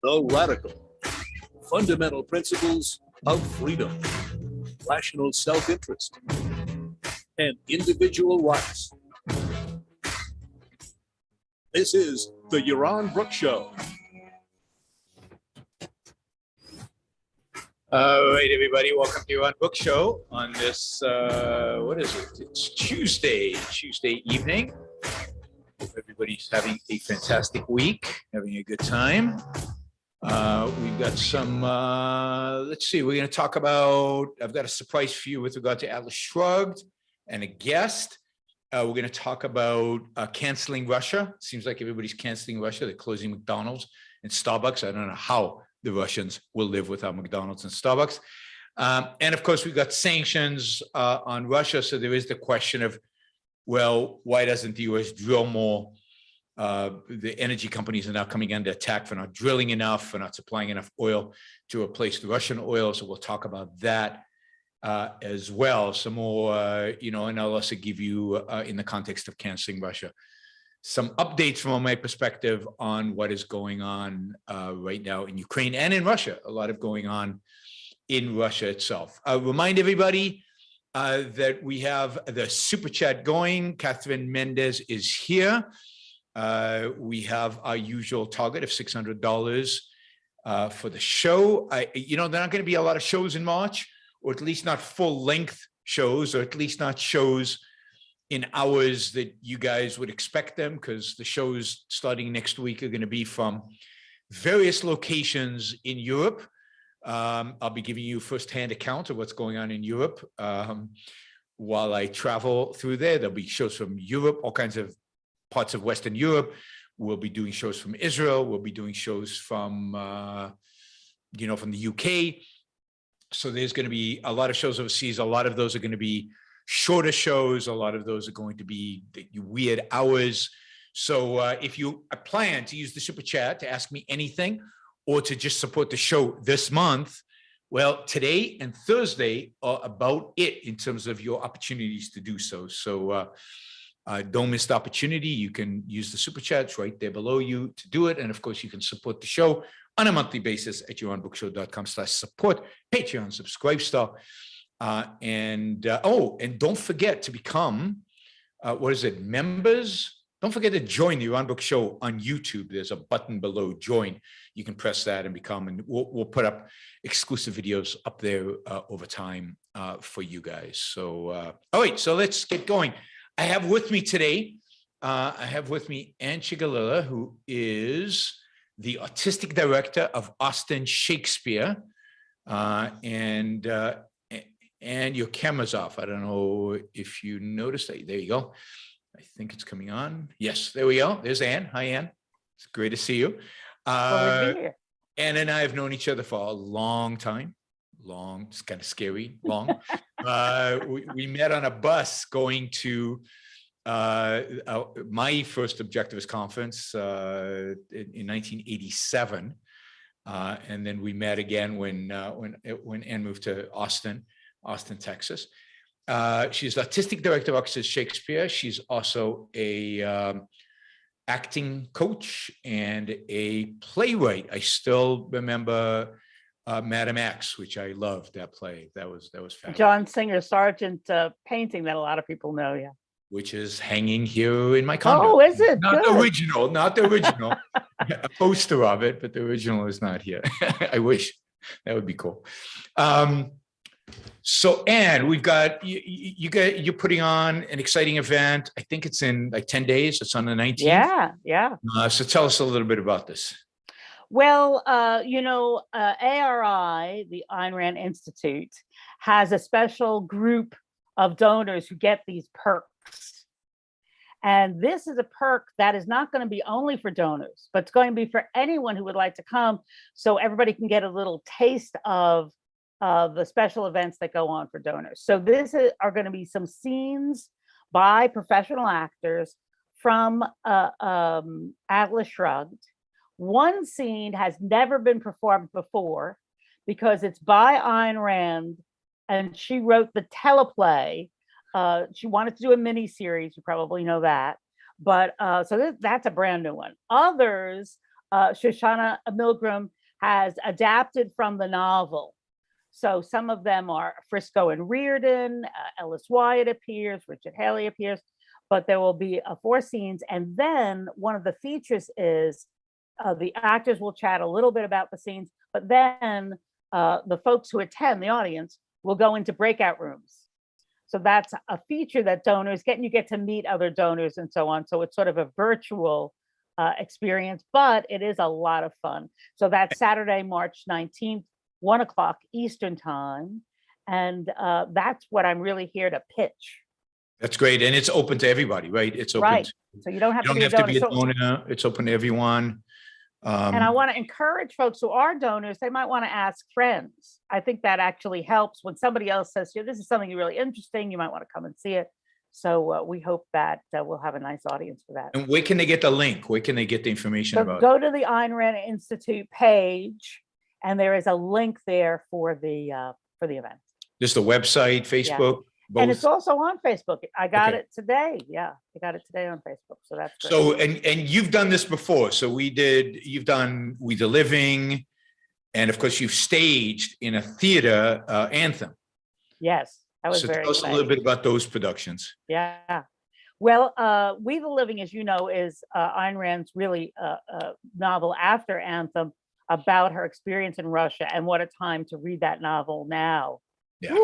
The radical, fundamental principles of freedom, rational self-interest, and individual rights. This is the Yaron Brook Show. All right, everybody, welcome to Yaron Brook Show on this, what is it? It's Tuesday evening. Hope everybody's having a fantastic week, having a good time. We've got some, let's see, we're going to talk about, I've got a surprise for you with regard to Atlas Shrugged and a guest. We're going to talk about canceling Russia. Seems like everybody's canceling Russia. They're closing McDonald's and Starbucks. I don't know how the Russians will live without McDonald's and Starbucks. And of course, we've got sanctions on Russia. So there is the question of, well, why doesn't the US drill more? The energy companies are now coming under attack for not drilling enough, for not supplying enough oil to replace the Russian oil. So we'll talk about that as well. Some more, and I'll also give you, in the context of canceling Russia, some updates from my perspective on what is going on right now in Ukraine and in Russia. A lot of going on in Russia itself. I'll remind everybody that we have the super chat going. Catherine Mendez is here. We have our usual target of $600 for the show. There are not going to be a lot of shows in March, or at least not full length shows, or at least not shows in hours that you guys would expect them, because the shows starting next week are going to be from various locations in Europe. I'll be giving you a firsthand account of what's going on in Europe while I travel through there. There'll be shows from Europe, all kinds of parts of Western Europe. We'll be doing shows from Israel. We'll be doing shows from, from the UK. So there's going to be a lot of shows overseas. A lot of those are going to be shorter shows. A lot of those are going to be weird hours. So if you plan to use the super chat to ask me anything or to just support the show this month, well, today and Thursday are about it in terms of your opportunities to do so. So don't miss the opportunity. You can use the super chats right there below you to do it. And of course, you can support the show on a monthly basis at yaronbrookshow.com/support, Patreon, Subscribe Star. And don't forget to become, members. Don't forget to join the Yaron Brook Show on YouTube. There's a button below, join. You can press that and become, and we'll put up exclusive videos up there over time for you guys. So, all right, so let's get going. I have with me today, Ann Chigalila, who is the artistic director of Austin Shakespeare. And your camera's off. I don't know if you noticed that. There you go. I think it's coming on. Yes, there we go. There's Ann. Hi, Ann. It's great to see you. Ann and I have known each other for a long time. Long, it's kind of scary, long. We met on a bus going to my first Objectivist conference in 1987. And then we met again when Ann moved to Austin, Texas. She's the artistic director of Austin Shakespeare. She's also a acting coach and a playwright. I still remember Madam X, which I loved that play. That was fabulous. John Singer Sargent painting that a lot of people know, yeah. Which is hanging here in my condo. Oh, is it? Not the original. A poster of it, but the original is not here. I wish. That would be cool. So, Ann, we've got you're putting on an exciting event. I think it's in like 10 days. It's on the 19th. Yeah. So tell us a little bit about this. Well, ARI, the Ayn Rand Institute, has a special group of donors who get these perks. And this is a perk that is not going to be only for donors, but it's going to be for anyone who would like to come. So everybody can get a little taste of the special events that go on for donors. So are going to be some scenes by professional actors from Atlas Shrugged. One scene has never been performed before because it's by Ayn Rand, and she wrote the teleplay. She wanted to do a mini series. You probably know that, but so that's a brand new one. Others Shoshana Milgram has adapted from the novel. So some of them are Frisco and Reardon, Ellis Wyatt appears, Richard Haley appears, but there will be 4 scenes. And then one of the features is the actors will chat a little bit about the scenes, but then the folks who attend, the audience, will go into breakout rooms. So that's a feature that donors get, and you get to meet other donors and so on. So it's sort of a virtual experience, but it is a lot of fun. So that's Saturday, March 19th, 1 o'clock Eastern time. And that's what I'm really here to pitch. That's great. And it's open to everybody, right? It's open. Right. So you don't have to be a donor. It's open to everyone. And I want to encourage folks who are donors, they might want to ask friends. I think that actually helps when somebody else says, yeah, this is something really interesting, you might want to come and see it. So we hope that we'll have a nice audience for that. And where can they get the link? Where can they get the information about it? Go to the Ayn Rand Institute page, and there is a link there for the event. Just the website, Facebook? Yeah. And it's also on Facebook. I got it today. Yeah, I got it today on Facebook. So that's great. So, and you've done this before. So you've done We the Living, and of course you've staged in a theater Anthem. Yes, that was very exciting. Tell us a little bit about those productions. Yeah. Well, We the Living, as you know, is Ayn Rand's really novel after Anthem about her experience in Russia, and what a time to read that novel now. Yeah.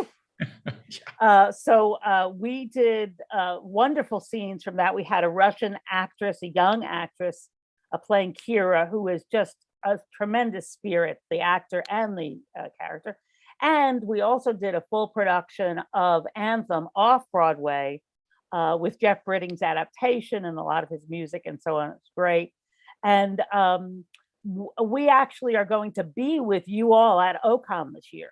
So we did wonderful scenes from that. We had a Russian actress, a young actress, playing Kira, who is just a tremendous spirit, the actor and the character. And we also did a full production of Anthem off Broadway with Jeff Britting's adaptation and a lot of his music and so on. It's great. And we actually are going to be with you all at OCON this year.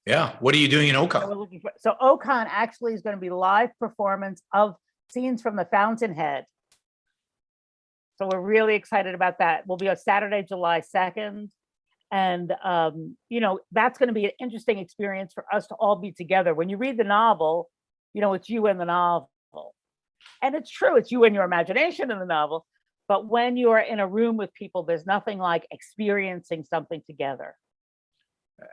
Yeah. What are you doing in OCON? So OCON actually is going to be live performance of scenes from the Fountainhead. So we're really excited about that. We'll be on Saturday, July 2nd. And, that's going to be an interesting experience for us to all be together. When you read the novel, it's you in the novel. And it's true, it's you and your imagination in the novel. But when you are in a room with people, there's nothing like experiencing something together.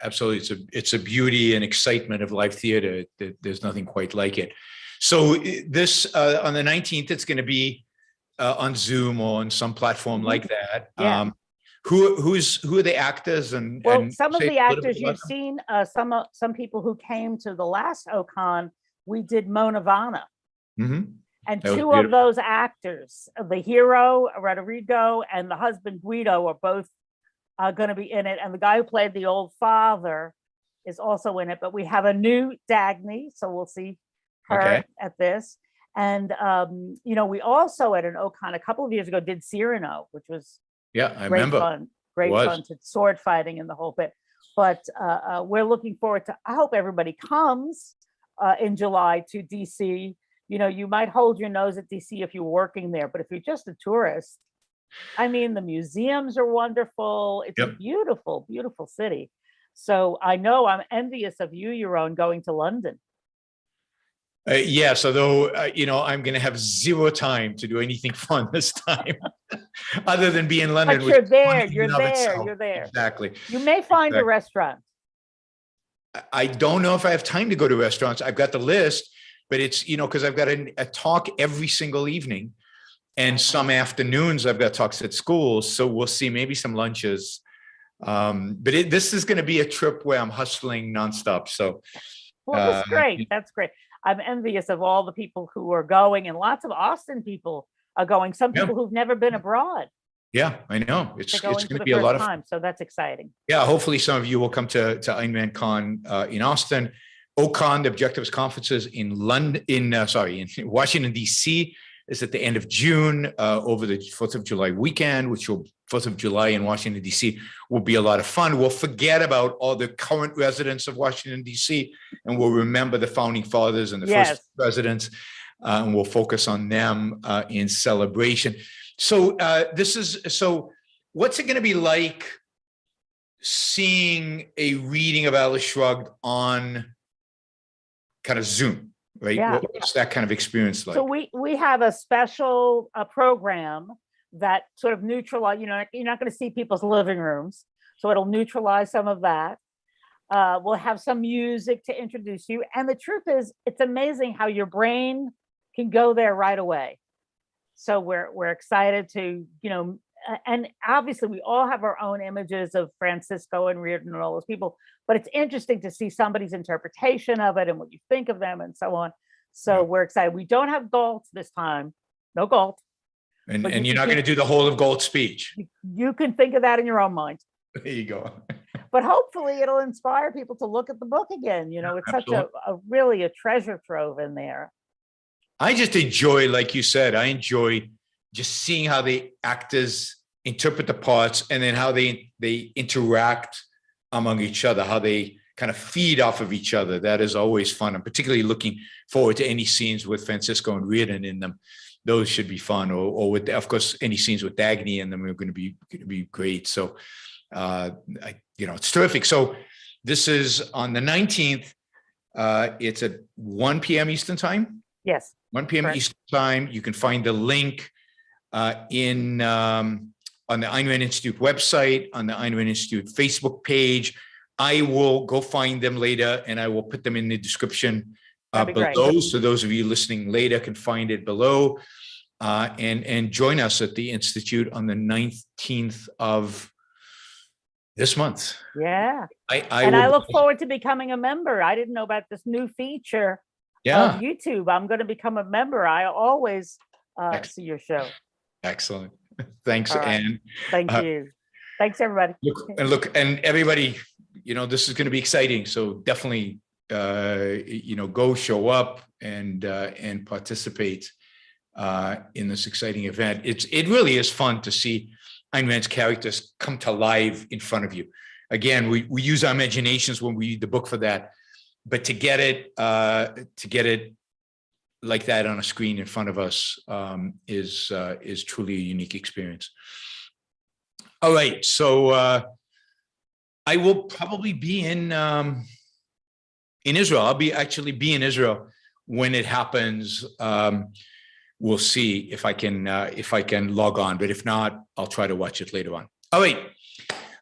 Absolutely. It's a beauty and excitement of live theater. There's nothing quite like it. So this on the 19th, it's going to be on Zoom or on some platform like that. Yeah. Who are the actors? And some of the actors you've seen, some people who came to the last OCON, we did Mona Vana. Mm-hmm. And 2 of those actors, the hero, Rodrigo, and the husband, Guido, are both going to be in it. And the guy who played the old father is also in it. But we have a new Dagny, so we'll see her at this. And, we also at an OCON a couple of years ago did Cyrano, which was I remember. Great fun to sword fighting and the whole bit. But we're looking forward to, I hope everybody comes in July to DC. You might hold your nose at DC if you're working there, but if you're just a tourist, I mean, the museums are wonderful. It's a beautiful, beautiful city. So I know I'm envious of you, Yaron, going to London. Yes, although, I'm going to have zero time to do anything fun this time, other than be in London. But you're there. Exactly. You may find a restaurant. I don't know if I have time to go to restaurants. I've got the list, but it's, because I've got a talk every single evening. And some afternoons I've got talks at schools. So we'll see, maybe some lunches. But this is going to be a trip where I'm hustling nonstop. So that's great. That's great. I'm envious of all the people who are going, and lots of Austin people are going. Some people who've never been abroad. Yeah, I know. It's going to be a lot of fun. So that's exciting. Yeah, hopefully some of you will come to Ayn Rand Con in Austin. OCON, the Objectives Conferences in Washington, D.C. is at the end of June over the 4th of July weekend, 4th of July in Washington, D.C. will be a lot of fun. We'll forget about all the current residents of Washington, D.C., and we'll remember the founding fathers and the first presidents, and we'll focus on them in celebration. So what's it going to be like seeing a reading of Atlas Shrugged on kind of Zoom? Right? What's that kind of experience like? So we have a special program that sort of neutralize, you're not going to see people's living rooms. So it'll neutralize some of that. We'll have some music to introduce you. And the truth is, it's amazing how your brain can go there right away. So we're excited to, and obviously we all have our own images of Francisco and Reardon and all those people, but it's interesting to see somebody's interpretation of it and what you think of them and so on. So we're excited. We don't have Galt this time. No Galt. And you're not going to do the whole of Galt speech. You can think of that in your own mind. There you go. But hopefully it'll inspire people to look at the book again. It's Absolutely. such a really a treasure trove in there. I just enjoy, like you said, I enjoy just seeing how the actors interpret the parts and then how they interact among each other, how they kind of feed off of each other. That is always fun. I'm particularly looking forward to any scenes with Francisco and Reardon in them. Those should be fun, or with, of course, any scenes with Dagny in them are going to be great. So, it's terrific. So this is on the 19th. It's at 1 p.m. Eastern time. Yes. 1 p.m. Correct. Eastern time. You can find the link on the Ayn Rand Institute website, on the Ayn Rand Institute Facebook page. I will go find them later, and I will put them in the description below. So those of you listening later can find it below, and join us at the Institute on the 19th of this month. Yeah. I look forward to becoming a member. I didn't know about this new feature of YouTube. I'm going to become a member. I always see your show. Excellent. Thanks, right. Anne. Thank you. Thanks, everybody. And everybody, this is going to be exciting. So definitely, go show up and participate in this exciting event. It really is fun to see Ayn Rand's characters come to life in front of you. Again, we use our imaginations when we read the book for that, but to get it like that on a screen in front of us is truly a unique experience. All right, so I will probably be in Israel. I'll actually be in Israel when it happens. We'll see if I can log on, but if not, I'll try to watch it later on. All right.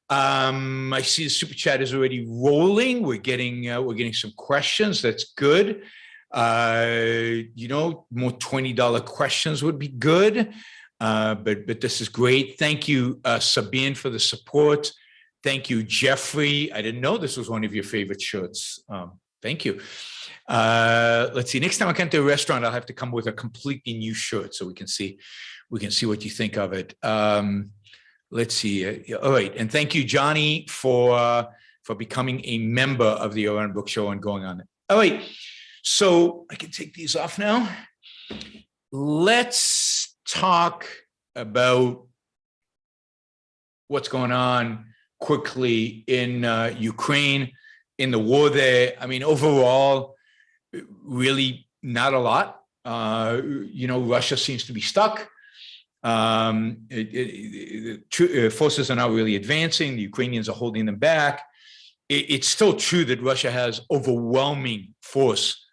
I see the super chat is already rolling. We're getting some questions. That's good. More $20 questions would be good. But this is great. Thank you, Sabine, for the support. Thank you, Jeffrey. I didn't know this was one of your favorite shirts. Thank you. Let's see. Next time I come to a restaurant, I'll have to come with a completely new shirt so we can see what you think of it. Let's see. All right, and thank you, Johnny, for becoming a member of the Around Book Show and going on it. All right, so I can take these off now. Let's talk about what's going on quickly in Ukraine, in the war there. I mean, overall, really not a lot. Russia seems to be stuck. Forces are not really advancing. The Ukrainians are holding them back. It's still true that Russia has overwhelming force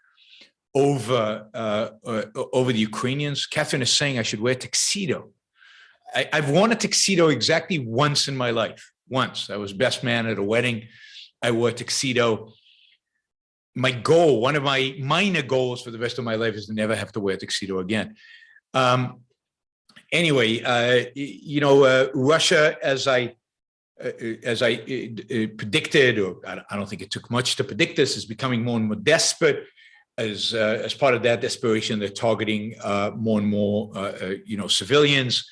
over the Ukrainians. Catherine is saying I should wear a tuxedo. I've worn a tuxedo exactly once in my life. Once. I was best man at a wedding. I wore a tuxedo. My goal, one of my minor goals for the rest of my life, is to never have to wear a tuxedo again. Anyway, Russia, as I predicted, or I don't think it took much to predict this, is becoming more and more desperate. As part of that desperation, they're targeting more and more, civilians,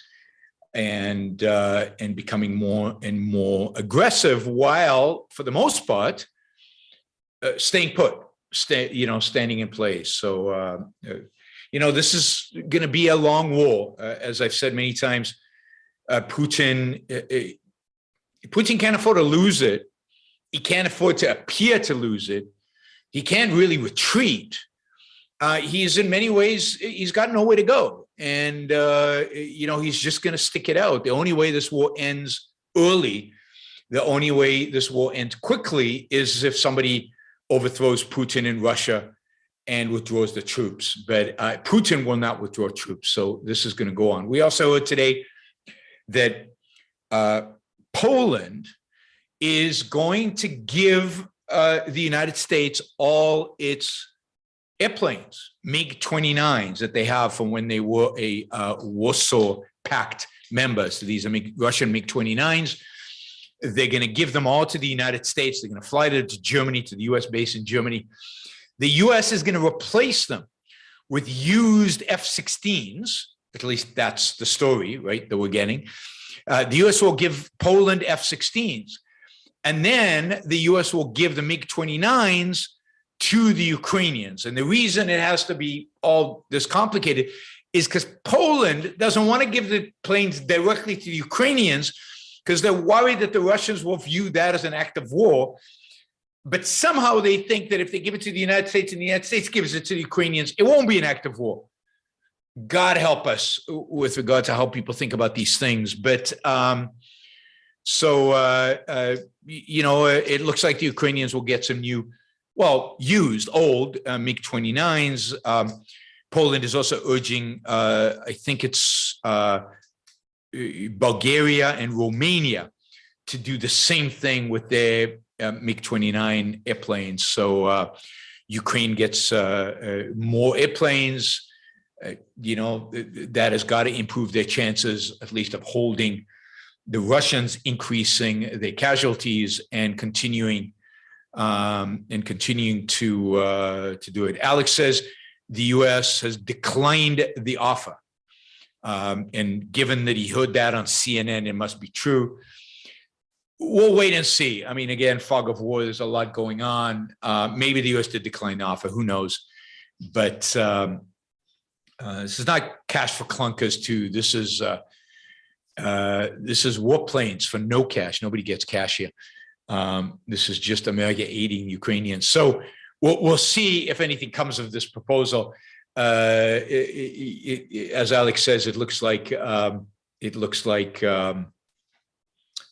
and becoming more and more aggressive, while for the most part staying put, standing in place. So this is going to be a long war, as I've said many times. Putin can't afford to lose it. He can't afford to appear to lose it. He can't really retreat. He's in many ways, he's got nowhere to go. And, he's just going to stick it out. The only way this war ends early, the only way this war ends quickly, is if somebody overthrows Putin in Russia and withdraws the troops. But Putin will not withdraw troops. So this is going to go on. We also heard today that Poland is going to give the United States all its airplanes, MiG-29s that they have from when they were a Warsaw Pact member. So these are Russian MiG-29s. They're going to give them all to the United States. They're going to fly them to Germany, to the US base in Germany. The US is going to replace them with used F-16s. At least that's the story, right, that we're getting. The US will give Poland F-16s. And then the US will give the MiG-29s to the Ukrainians. And the reason it has to be all this complicated is because Poland doesn't want to give the planes directly to the Ukrainians because they're worried that the Russians will view that as an act of war. But somehow they think that if they give it to the United States and the United States gives it to the Ukrainians, it won't be an act of war. God help us with regard to how people think about these things. But it looks like the Ukrainians will get some new, used, old MiG-29s. Poland is also urging, I think it's Bulgaria and Romania to do the same thing with their MiG-29 airplanes. So Ukraine gets more airplanes. That has got to improve their chances, at least of holding the Russians, increasing their casualties and continuing to do it. Alex says the U.S. has declined the offer, and given that he heard that on CNN, it must be true. We'll wait and see. I mean, again, fog of war. There's a lot going on. Maybe the U.S. did decline the offer. Who knows? But this is not cash for clunkers. Too. This is warplanes for no cash. Nobody gets cash here. This is just America aiding Ukrainians. So we'll see if anything comes of this proposal. As Alex says, it looks like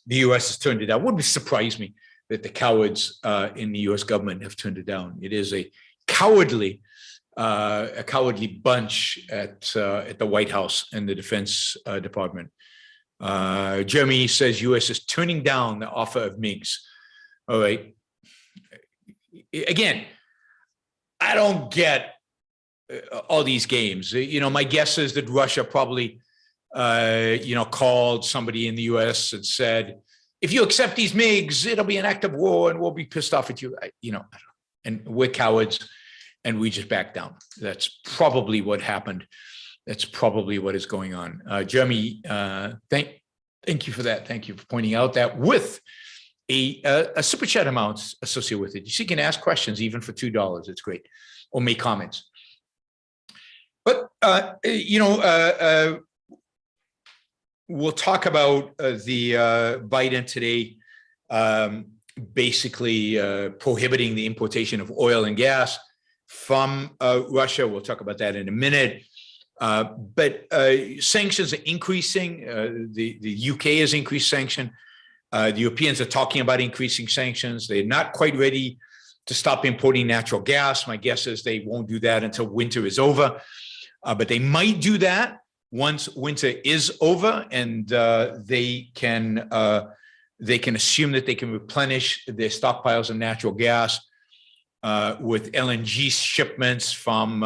the U.S. has turned it down. Wouldn't surprise me that the cowards in the U.S. government have turned it down. It is a cowardly bunch at the White House and the Defense Department. Jeremy says U.S. is turning down the offer of MiGs. All right. Again, I don't get all these games. My guess is that Russia probably, called somebody in the U.S. and said, if you accept these MiGs, it'll be an act of war and we'll be pissed off at you. And we're cowards and we just back down. That's probably what happened. That's probably what is going on. Jeremy, thank you for that. Thank you for pointing out that with a super chat amount associated with it. You can ask questions even for $2. It's great. Or make comments. But, we'll talk about the Biden today basically prohibiting the importation of oil and gas from Russia. We'll talk about that in a minute. But sanctions are increasing. The UK has increased sanction. The Europeans are talking about increasing sanctions. They're not quite ready to stop importing natural gas. My guess is they won't do that until winter is over. But they might do that once winter is over, and they can assume that they can replenish their stockpiles of natural gas with LNG shipments from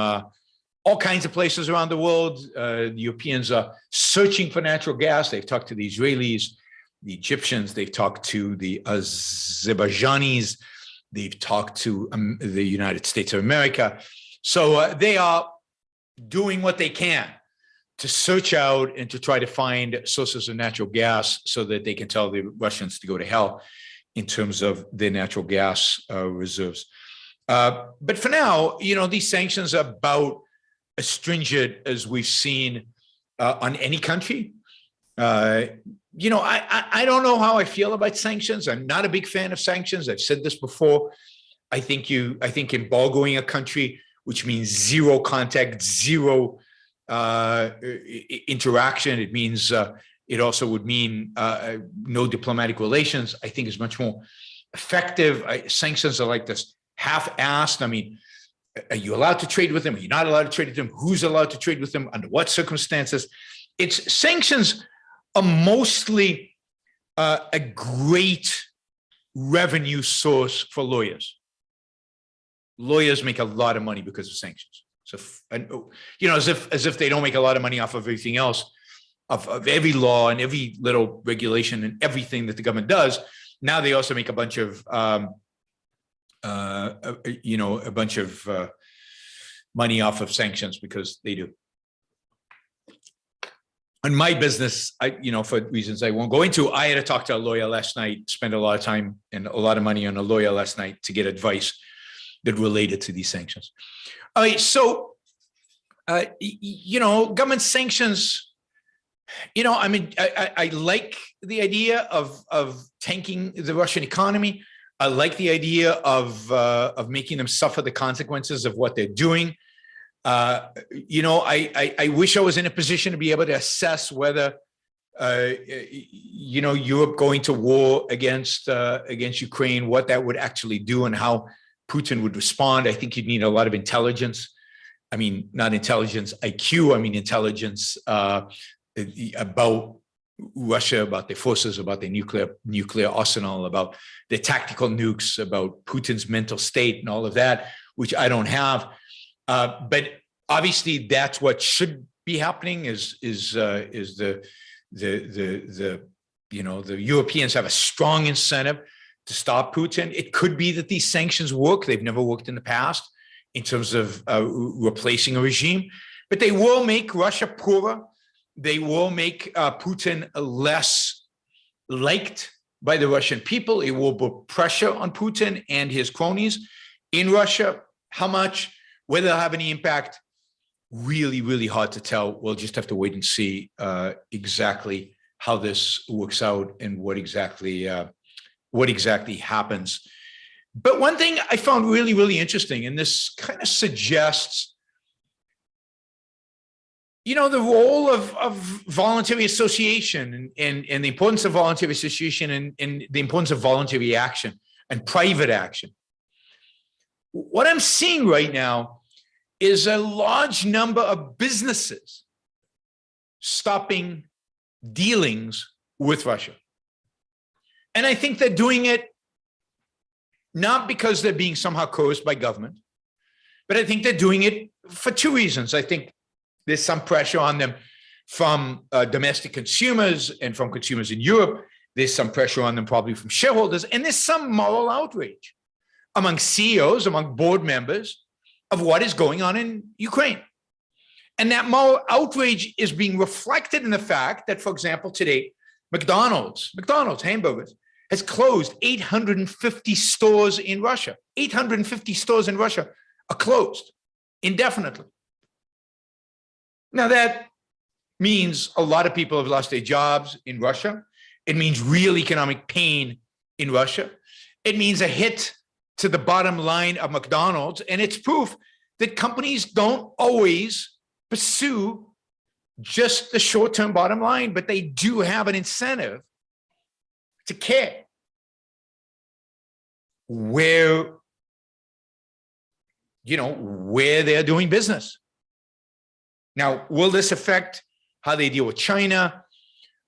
all kinds of places around the world. The Europeans are searching for natural gas. They've talked to the Israelis, the Egyptians. They've talked to the Azerbaijanis. They've talked to the United States of America. So they are doing what they can to search out and to try to find sources of natural gas so that they can tell the Russians to go to hell in terms of their natural gas reserves. But for now, these sanctions are about as stringent as we've seen on any country. I don't know how I feel about sanctions. I'm not a big fan of sanctions. I've said this before. I think embargoing a country, which means zero contact, zero interaction. It means it also would mean no diplomatic relations. I think is much more effective. Sanctions are like this half-assed. I mean, are you allowed to trade with them? Are you not allowed to trade with them? Who's allowed to trade with them? Under what circumstances? Sanctions are mostly a great revenue source for lawyers. Lawyers make a lot of money because of sanctions. So, as if they don't make a lot of money off of everything else, of every law and every little regulation and everything that the government does. Now they also make a bunch of, money off of sanctions because they do. In my business, for reasons I won't go into, I had to talk to a lawyer last night, spend a lot of time and a lot of money on a lawyer last night to get advice that related to these sanctions. All right, so, government sanctions, I like the idea of tanking the Russian economy. I like the idea of making them suffer the consequences of what they're doing. I wish I was in a position to be able to assess whether, Europe going to war against Ukraine, what that would actually do and how Putin would respond. I think you'd need a lot of intelligence. I mean, not intelligence IQ, I mean intelligence about Russia, about their forces, about their nuclear arsenal, about their tactical nukes, about Putin's mental state and all of that, which I don't have. But obviously, that's what should be happening. Is the Europeans have a strong incentive to stop Putin. It could be that these sanctions work. They've never worked in the past in terms of replacing a regime, but they will make Russia poorer. They will make Putin less liked by the Russian people. It will put pressure on Putin and his cronies in Russia. How much, whether they'll have any impact, really, really hard to tell. We'll just have to wait and see exactly how this works out and what exactly happens. But one thing I found really, really interesting, and this kind of suggests, the role of voluntary association and the importance of voluntary association and the importance of voluntary action and private action. What I'm seeing right now is a large number of businesses stopping dealings with Russia. And I think they're doing it not because they're being somehow coerced by government, but I think they're doing it for two reasons. I think there's some pressure on them from domestic consumers and from consumers in Europe. There's some pressure on them probably from shareholders, and there's some moral outrage among CEOs, among board members of what is going on in Ukraine. And that moral outrage is being reflected in the fact that, for example, today, McDonald's hamburgers, has closed 850 stores in Russia. 850 stores in Russia are closed indefinitely. Now that means a lot of people have lost their jobs in Russia. It means real economic pain in Russia. It means a hit to the bottom line of McDonald's. And it's proof that companies don't always pursue just the short-term bottom line, but they do have an incentive to care where they're doing business. Now, will this affect how they deal with China?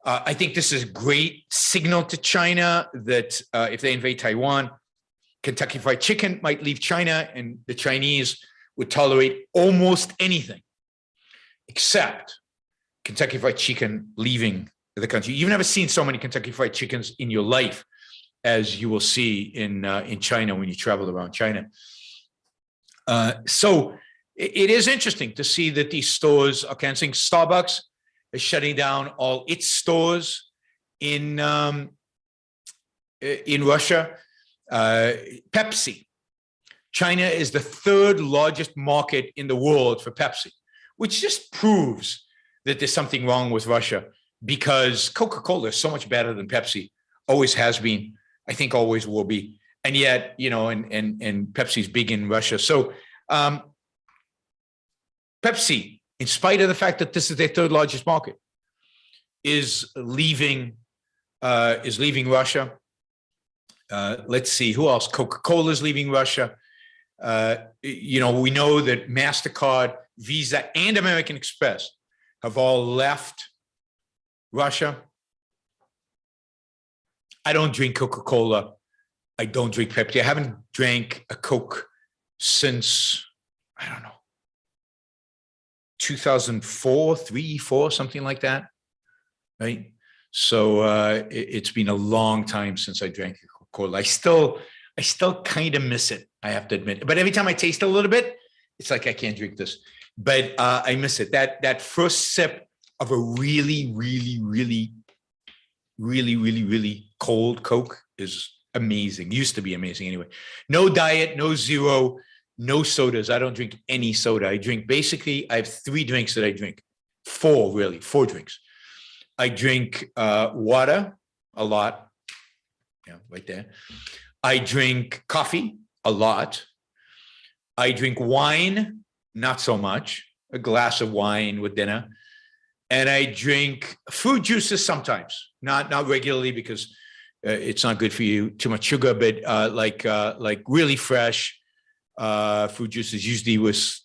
I think this is a great signal to China that if they invade Taiwan, Kentucky Fried Chicken might leave China, and the Chinese would tolerate almost anything except Kentucky Fried Chicken leaving the country. You've never seen so many Kentucky Fried Chickens in your life as you will see in China when you travel around China. So it is interesting to see that these stores are canceling. Starbucks is shutting down all its stores in Russia. Pepsi. China is the third largest market in the world for Pepsi, which just proves that there's something wrong with Russia, because Coca-Cola is so much better than Pepsi, always has been, I think always will be. And yet, and Pepsi's big in Russia. So Pepsi, in spite of the fact that this is their third largest market, is leaving Russia. Let's see, who else? Coca-Cola is leaving Russia. We know that MasterCard, Visa, and American Express have all left Russia. I don't drink Coca-Cola. I don't drink Pepsi. I haven't drank a Coke since, I don't know, 2004, 3, 4, something like that, right? So it's been a long time since I drank Coca-Cola. I still kind of miss it, I have to admit. But every time I taste a little bit, it's like I can't drink this. But I miss it. That first sip of a really, really, really, really, really, really cold Coke is amazing. Used to be amazing anyway. No diet, no zero, no sodas. I don't drink any soda. I drink basically, I have 3 drinks that I drink. 4 drinks. I drink water a lot. Yeah, right there. I drink coffee a lot. I drink wine, not so much. A glass of wine with dinner. And I drink fruit juices sometimes, not regularly because it's not good for you. Too much sugar, but like really fresh fruit juices, usually with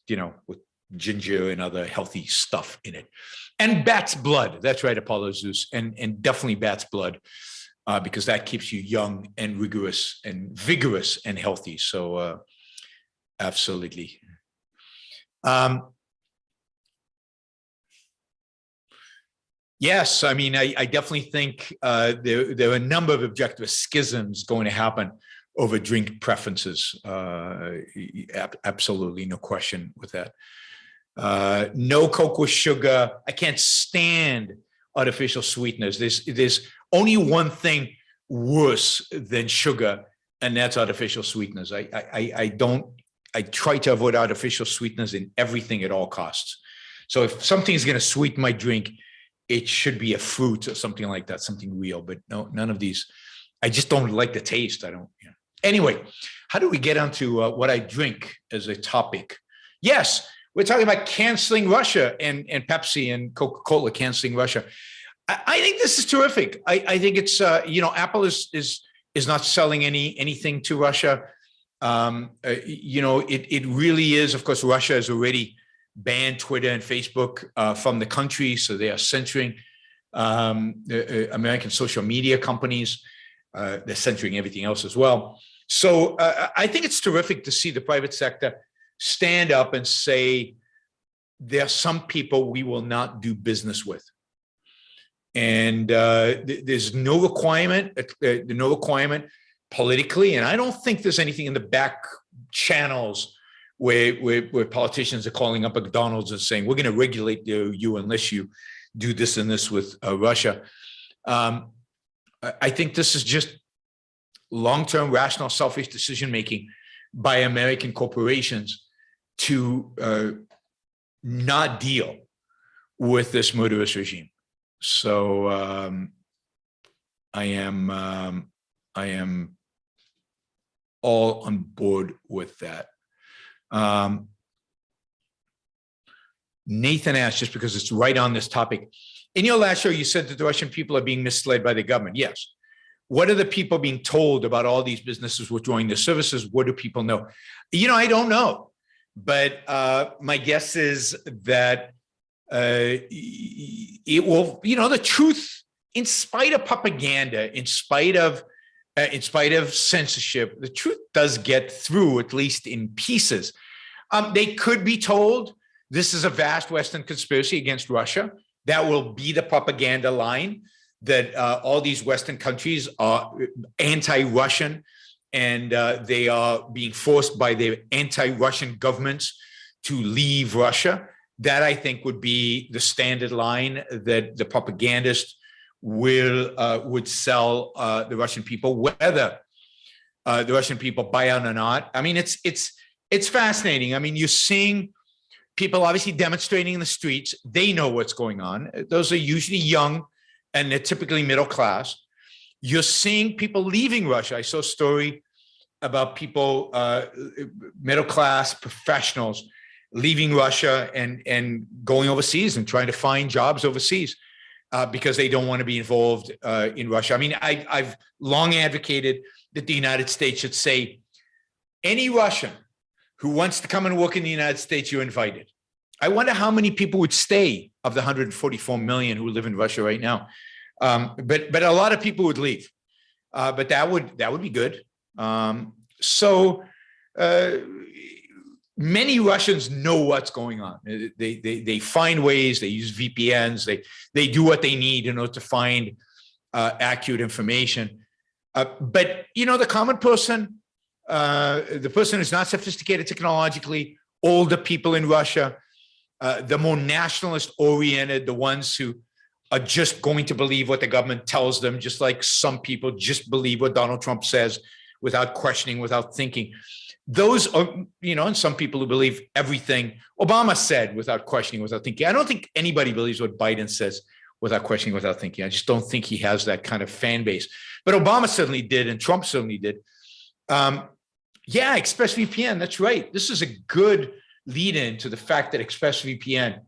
ginger and other healthy stuff in it. And bat's blood. That's right, Apollo Zeus, and definitely bat's blood because that keeps you young and vigorous and healthy. So absolutely. Yes, I mean, I definitely think there are a number of objective schisms going to happen over drink preferences. Absolutely, no question with that. No Coke with sugar. I can't stand artificial sweeteners. There's only one thing worse than sugar, and that's artificial sweeteners. I try to avoid artificial sweeteners in everything at all costs. So if something is going to sweeten my drink, it should be a fruit or something like that, something real, but no, none of these. I just don't like the taste. I don't, Anyway, how do we get onto what I drink as a topic? Yes, we're talking about canceling Russia and Pepsi and Coca-Cola canceling Russia. I think this is terrific. I think it's, Apple is not selling anything to Russia. It really is, of course, Russia has already banned Twitter and Facebook from the country, so they are censoring American social media companies. They're censoring everything else as well. So I think it's terrific to see the private sector stand up and say, there are some people we will not do business with. And there's no requirement politically, and I don't think there's anything in the back channels where politicians are calling up McDonald's and saying, we're going to regulate you unless you do this and this with Russia. I think this is just long-term, rational, selfish decision-making by American corporations to not deal with this murderous regime. So I am all on board with that. Nathan asked, just because it's right on this topic, in your last show, you said that the Russian people are being misled by the government. Yes. What are the people being told about all these businesses withdrawing their services? What do people know? I don't know, but my guess is that it will, the truth, in spite of propaganda, in spite of censorship, the truth does get through, at least in pieces. They could be told this is a vast Western conspiracy against Russia. That will be the propaganda line, that all these Western countries are anti-Russian and they are being forced by their anti-Russian governments to leave Russia. That, I think, would be the standard line that the propagandist would sell the Russian people, whether the Russian people buy out or not. I mean, it's fascinating. I mean, you're seeing people obviously demonstrating in the streets. They know what's going on. Those are usually young and they're typically middle class. You're seeing people leaving Russia. I saw a story about people, middle class professionals, leaving Russia and going overseas and trying to find jobs overseas because they don't want to be involved in Russia. I mean, I've long advocated that the United States should say, any Russian who wants to come and work in the United States, you're invited. I wonder how many people would stay of the 144 million who live in Russia right now. But a lot of people would leave. but that would be good. So many Russians know what's going on. They find ways. They use VPNs. They do what they need in order to find accurate information. But the common person, the person who's not sophisticated technologically, older people in Russia, the more nationalist oriented, the ones who are just going to believe what the government tells them, just like some people just believe what Donald Trump says without questioning, without thinking. Those are, and some people who believe everything Obama said without questioning, without thinking. I don't think anybody believes what Biden says without questioning, without thinking. I just don't think he has that kind of fan base. But Obama certainly did, and Trump certainly did. Yeah, ExpressVPN, that's right. This is a good lead-in to the fact that ExpressVPN,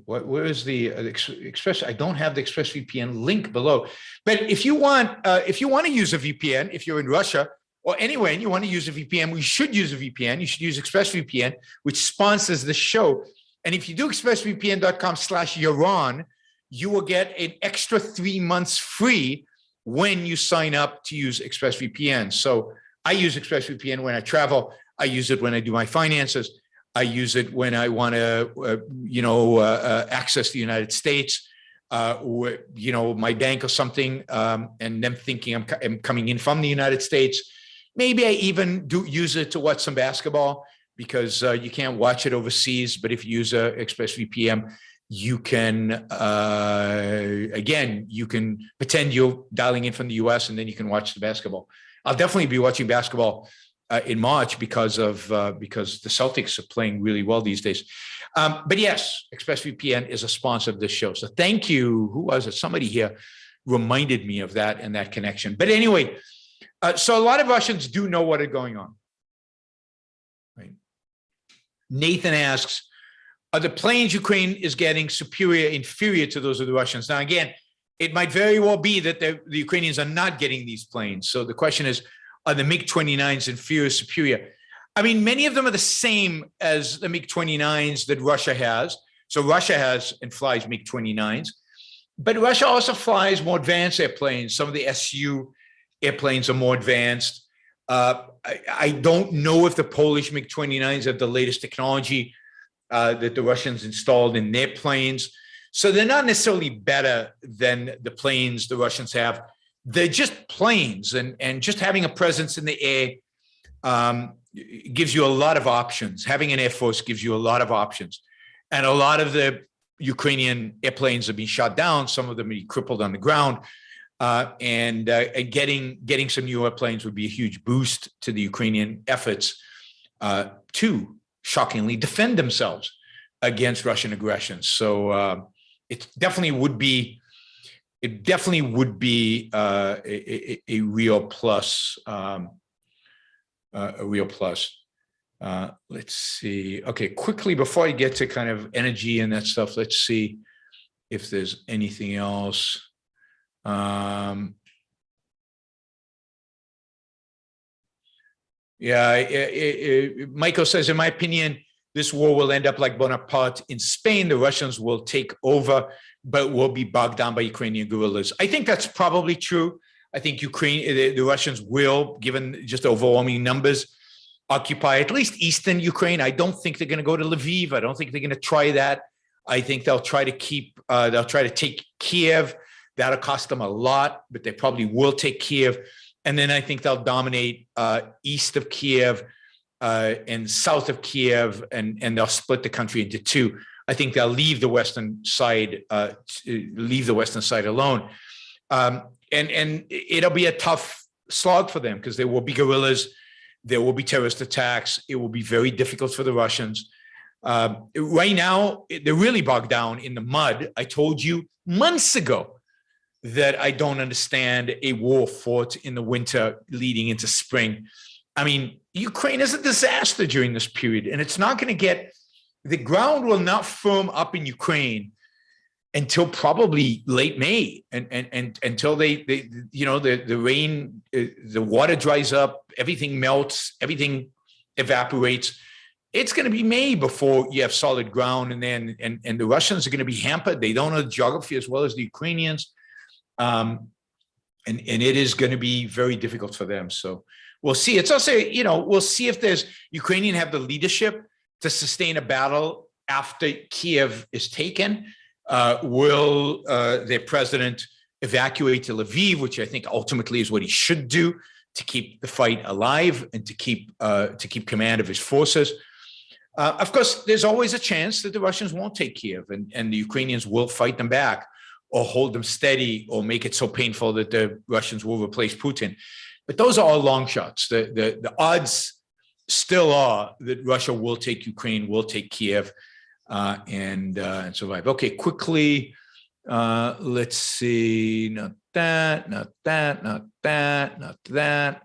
where is the Express? I don't have the ExpressVPN link below. But if you want to use a VPN, if you're in Russia or anywhere and you want to use a VPN, we should use a VPN. You should use ExpressVPN, which sponsors the show. And if you do expressvpn.com/Yaron, you will get an extra 3 months free when you sign up to use ExpressVPN. So I use ExpressVPN when I travel. I use it when I do my finances. I use it when I want to, access the United States, my bank or something, and them thinking I'm coming in from the United States. Maybe I even do use it to watch some basketball because you can't watch it overseas. But if you use ExpressVPN, you can, you can pretend you're dialing in from the US and then you can watch the basketball. I'll definitely be watching basketball in March because the Celtics are playing really well these days. But yes, ExpressVPN is a sponsor of this show. So thank you. Who was it? Somebody here reminded me of that and that connection. But anyway, so a lot of Russians do know what is going on. Right? Nathan asks, are the planes Ukraine is getting superior, inferior to those of the Russians? Now, again, it might very well be that the Ukrainians are not getting these planes. So the question is, are the MiG-29s inferior, superior? I mean, many of them are the same as the MiG-29s that Russia has. So Russia has and flies MiG-29s, but Russia also flies more advanced airplanes. Some of the Su airplanes are more advanced. I don't know if the Polish MiG-29s have the latest technology that the Russians installed in their planes. So they're not necessarily better than the planes the Russians have. They're just planes, and just having a presence in the air gives you a lot of options. Having an air force gives you a lot of options. And a lot of the Ukrainian airplanes have been shot down. Some of them are crippled on the ground. And getting some new airplanes would be a huge boost to the Ukrainian efforts to shockingly defend themselves against Russian aggression. So it definitely would be a real plus. A real plus. Let's see. Okay, quickly before I get to kind of energy and that stuff, let's see if there's anything else. Michael says, in my opinion, this war will end up like Bonaparte in Spain. The Russians will take over, but will be bogged down by Ukrainian guerrillas. I think that's probably true. I think the Russians will, given just the overwhelming numbers, occupy at least eastern Ukraine. I don't think they're going to go to Lviv. I don't think they're going to try that. I think they'll try to take Kiev. That'll cost them a lot, but they probably will take Kiev. And then I think they'll dominate east of Kiev and south of Kiev, and they'll split the country into two. I think they'll leave the western side alone. And it'll be a tough slog for them because there will be guerrillas, there will be terrorist attacks. It will be very difficult for the Russians. Right now, they're really bogged down in the mud. I told you months ago that I don't understand a war fought in the winter leading into spring. I mean, Ukraine is a disaster during this period, and it's not going to the ground will not firm up in Ukraine until probably late May, and until the rain, the water dries up, everything melts, everything evaporates. It's going to be May before you have solid ground, and the Russians are going to be hampered. They don't know the geography as well as the Ukrainians. and it is going to be very difficult for them. So we'll see. It's also, we'll see if Ukrainian have the leadership to sustain a battle after Kiev is taken. Will their president evacuate to Lviv, which I think ultimately is what he should do to keep the fight alive and to keep command of his forces. Of course, there's always a chance that the Russians won't take Kiev and the Ukrainians will fight them back or hold them steady or make it so painful that the Russians will replace Putin. But those are all long shots. The odds still are that Russia will take Ukraine, will take Kiev, and survive. Okay, quickly, let's see. Not that, not that, not that, not that.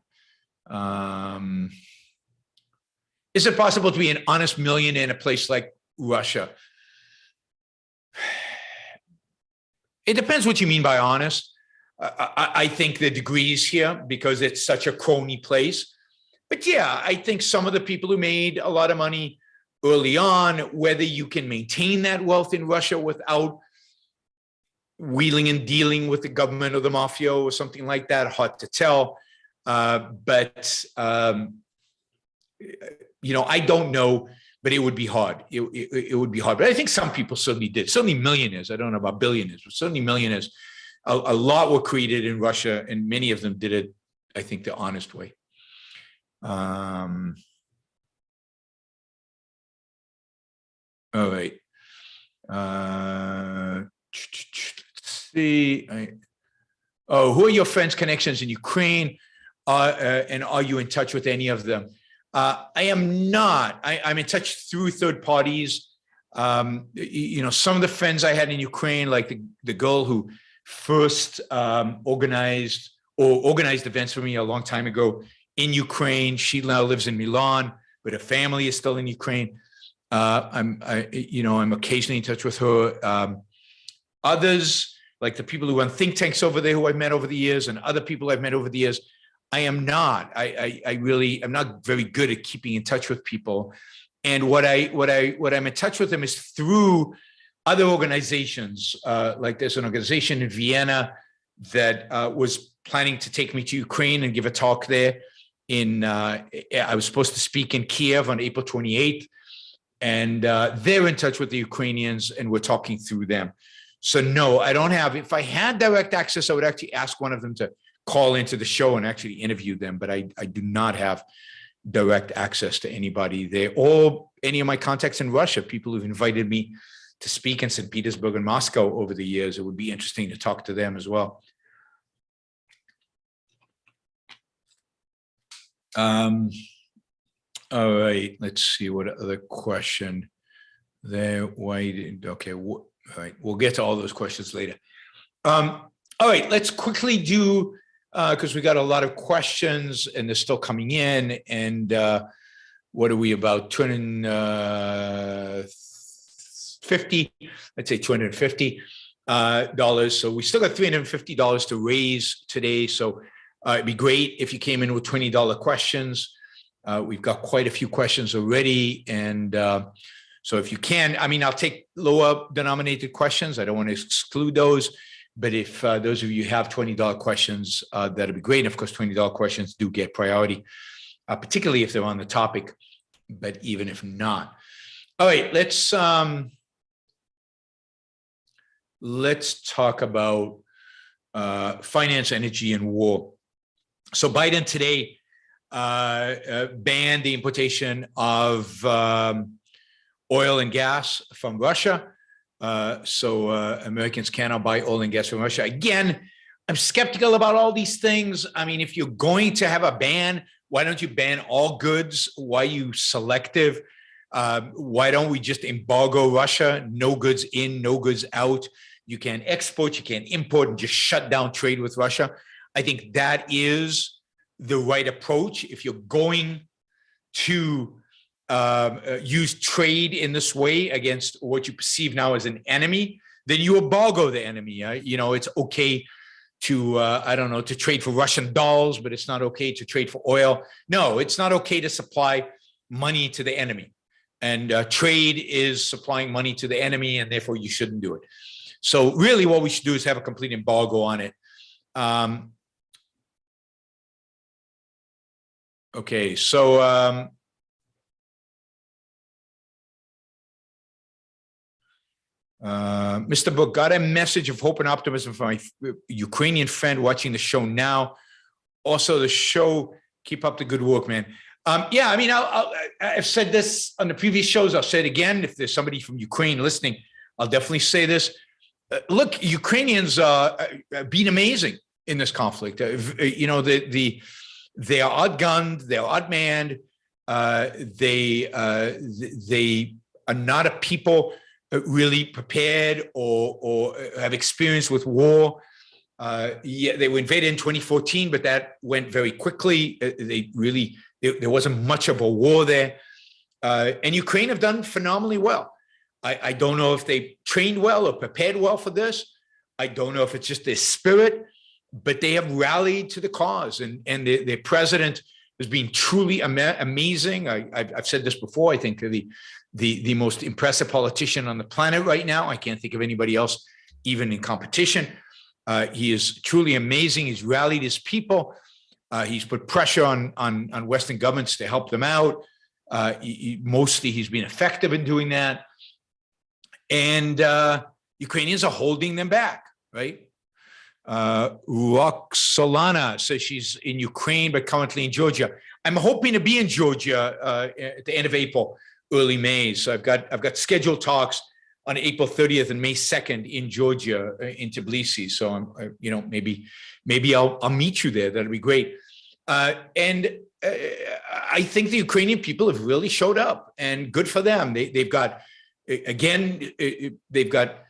Is it possible to be an honest millionaire in a place like Russia? It depends what you mean by honest. I think the degrees here because it's such a crony place. But yeah, I think some of the people who made a lot of money early on, whether you can maintain that wealth in Russia without wheeling and dealing with the government or the mafia or something like that, hard to tell. But I don't know, but it would be hard. It would be hard. But I think some people certainly did. Certainly millionaires. I don't know about billionaires, but certainly millionaires. A lot were created in Russia, and many of them did it, I think, the honest way. All right. Let's see. Who are your friends' connections in Ukraine? And are you in touch with any of them? I am not. I'm in touch through third parties. Some of the friends I had in Ukraine, like the girl who first organized events for me a long time ago in Ukraine. She now lives in Milan, but her family is still in Ukraine. I'm occasionally in touch with her. Others, like the people who run think tanks over there, who I've met over the years, and other people I've met over the years, I am not. I'm not very good at keeping in touch with people. And what I'm in touch with them is through other organizations. Like there's an organization in Vienna that was planning to take me to Ukraine and give a talk there. I was supposed to speak in Kiev on April 28th, and they're in touch with the Ukrainians, and we're talking through them. So no, I don't have. If I had direct access, I would actually ask one of them to call into the show and actually interview them, but I do not have direct access to anybody there or any of my contacts in Russia, people who've invited me to speak in St. Petersburg and Moscow over the years. It would be interesting to talk to them as well. All right, let's see what other question there. Okay, all right, we'll get to all those questions later. All right, let's quickly do, because we got a lot of questions and they're still coming in. And what are we about? 250, let's say $250. So we still got $350 to raise today. So it'd be great if you came in with $20 questions. We've got quite a few questions already. And so if you can, I'll take lower denominated questions. I don't want to exclude those. But if those of you have $20 questions, that'd be great. And of course, $20 questions do get priority, particularly if they're on the topic, but even if not. All right, let's talk about finance, energy, and war. So Biden today banned the importation of oil and gas from Russia. So Americans cannot buy oil and gas from Russia. Again, I'm skeptical about all these things. If you're going to have a ban, why don't you ban all goods? Why are you selective? Why don't we just embargo Russia? No goods in, no goods out. You can't export, you can't import, and just shut down trade with Russia. I think that is the right approach. If you're going to use trade in this way against what you perceive now as an enemy, then you embargo the enemy. It's okay to, to trade for Russian dolls, but it's not okay to trade for oil. No, it's not okay to supply money to the enemy. And trade is supplying money to the enemy, and therefore you shouldn't do it. So really what we should do is have a complete embargo on it. Okay, so Mr. Book, got a message of hope and optimism from my Ukrainian friend watching the show now. Also, the show, keep up the good work, man. Yeah, I mean, I've said this on the previous shows. I'll say it again. If there's somebody from Ukraine listening, I'll definitely say this. Look, Ukrainians are being amazing in this conflict. You know, they are outgunned, they are outmanned. They are not a people really prepared or have experience with war. Yeah, they were invaded in 2014, but that went very quickly. There wasn't much of a war there. And Ukraine have done phenomenally well. I don't know if they trained well or prepared well for this. I don't know if it's just their spirit, but they have rallied to the cause. And their president has been truly amazing. I've said this before. I think the most impressive politician on the planet right now. I can't think of anybody else even in competition. He is truly amazing. He's rallied his people. He's put pressure on Western governments to help them out. Mostly he's been effective in doing that. And Ukrainians are holding them back, right? Roxolana says she's in Ukraine, but currently in Georgia. I'm hoping to be in Georgia at the end of April, early May. So I've got scheduled talks on April 30th and May 2nd in Georgia, in Tbilisi. So I'm, you know, maybe I'll meet you there. That'd be great. And I think the Ukrainian people have really showed up, and good for them. They've got, again, they've got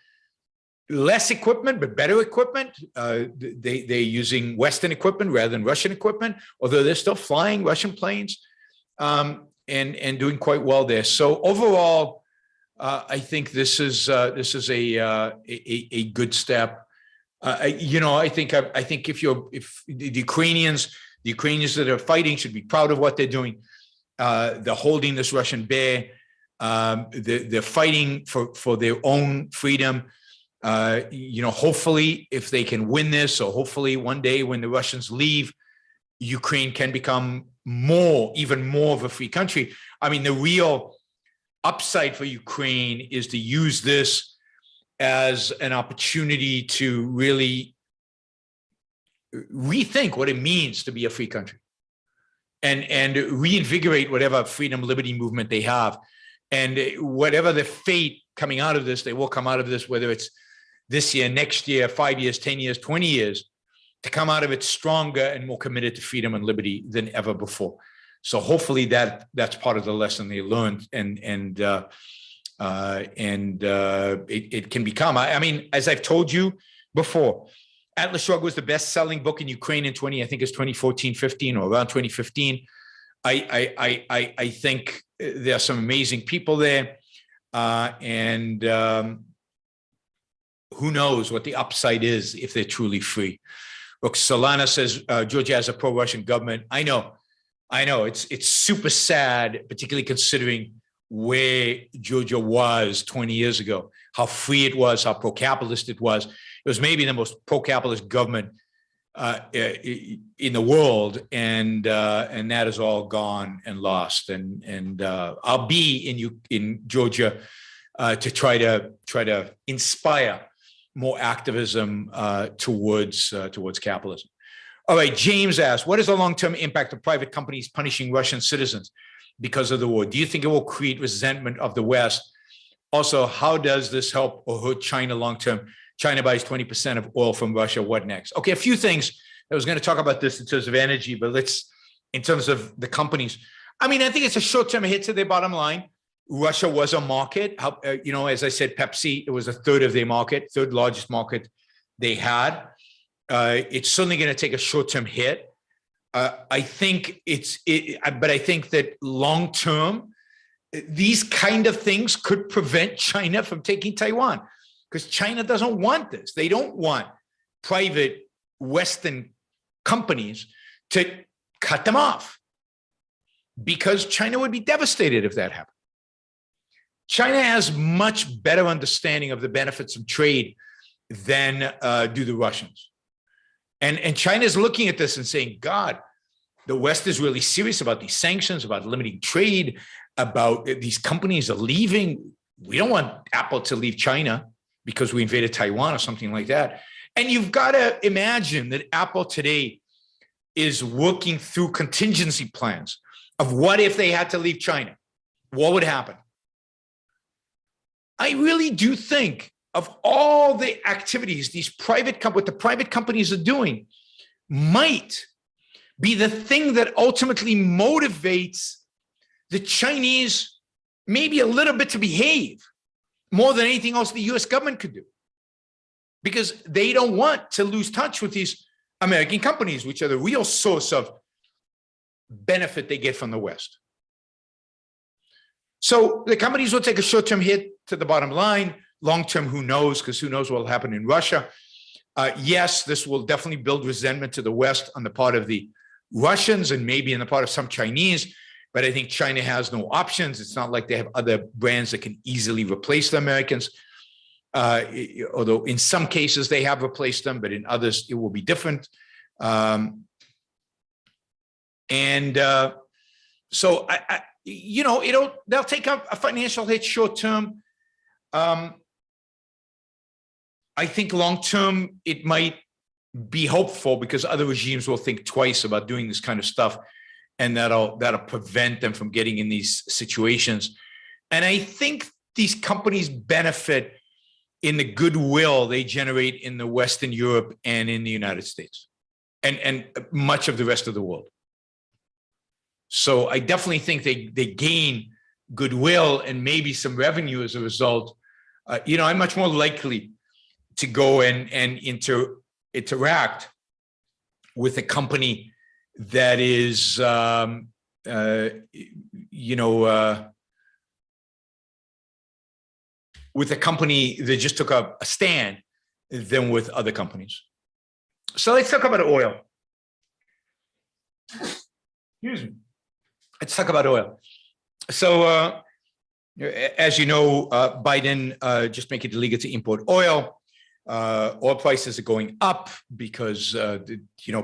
less equipment, but better equipment. They're using Western equipment rather than Russian equipment, although they're still flying Russian planes, and doing quite well there. So overall, I think this is a good step. You know, I think if the Ukrainians that are fighting should be proud of what they're doing. They're holding this Russian bear. They're fighting for their own freedom. You know, hopefully, if they can win this, or hopefully one day when the Russians leave, Ukraine can become even more of a free country. I mean, the real upside for Ukraine is to use this as an opportunity to really rethink what it means to be a free country, and reinvigorate whatever freedom, liberty movement they have. And whatever the fate coming out of this, they will come out of this, whether it's this year, next year, 5 years, 10 years, 20 years, to come out of it stronger and more committed to freedom and liberty than ever before. So hopefully that's part of the lesson they learned, and it can become. I mean, as I've told you before, Atlas Shrugged was the best-selling book in Ukraine in 2014-15, or around 2015. I think there are some amazing people there, and who knows what the upside is if they're truly free. Look, Solana says Georgia has a pro-Russian government. I know. It's super sad, particularly considering where Georgia was 20 years ago, how free it was, how pro-capitalist it was. It was maybe the most pro-capitalist government in the world, and that is all gone and lost. And I'll be in Georgia to try to inspire more activism towards capitalism. All right, James asks, what is the long-term impact of private companies punishing Russian citizens because of the war? Do you think it will create resentment of the West? Also, how does this help or hurt China long-term? China buys 20% of oil from Russia. What next? Okay, a few things. I was going to talk about this in terms of energy, but in terms of the companies. I mean, I think it's a short-term hit to their bottom line. Russia was a market. You know, as I said, Pepsi, it was a third of their market, third largest market they had. It's certainly going to take a short-term hit. I think but I think that long-term, these kind of things could prevent China from taking Taiwan, because China doesn't want this. They don't want private Western companies to cut them off, because China would be devastated if that happened. China has much better understanding of the benefits of trade than do the Russians. And China is looking at this and saying, God, the West is really serious about these sanctions, about limiting trade, about these companies are leaving. We don't want Apple to leave China because we invaded Taiwan or something like that. And you've got to imagine that Apple today is working through contingency plans of what if they had to leave China? What would happen? I really do think of all the activities these what the private companies are doing might be the thing that ultimately motivates the Chinese maybe a little bit to behave more than anything else the US government could do. Because they don't want to lose touch with these American companies, which are the real source of benefit they get from the West. So the companies will take a short-term hit to the bottom line. Long-term, who knows? Because who knows what will happen in Russia. Yes, this will definitely build resentment to the West on the part of the Russians and maybe on the part of some Chinese. But I think China has no options. It's not like they have other brands that can easily replace the Americans. Although in some cases they have replaced them, but in others it will be different. So they'll take a financial hit short term. I think long term it might be hopeful because other regimes will think twice about doing this kind of stuff, and that'll prevent them from getting in these situations. And I think these companies benefit in the goodwill they generate in the Western Europe and in the United States and much of the rest of the world. So I definitely think they gain goodwill and maybe some revenue as a result. I'm much more likely to go and interact with a company that is, with a company that just took a stand than with other companies. So let's talk about oil. Excuse me. Let's talk about oil. So as you know, Biden just made it illegal to import oil. Oil prices are going up because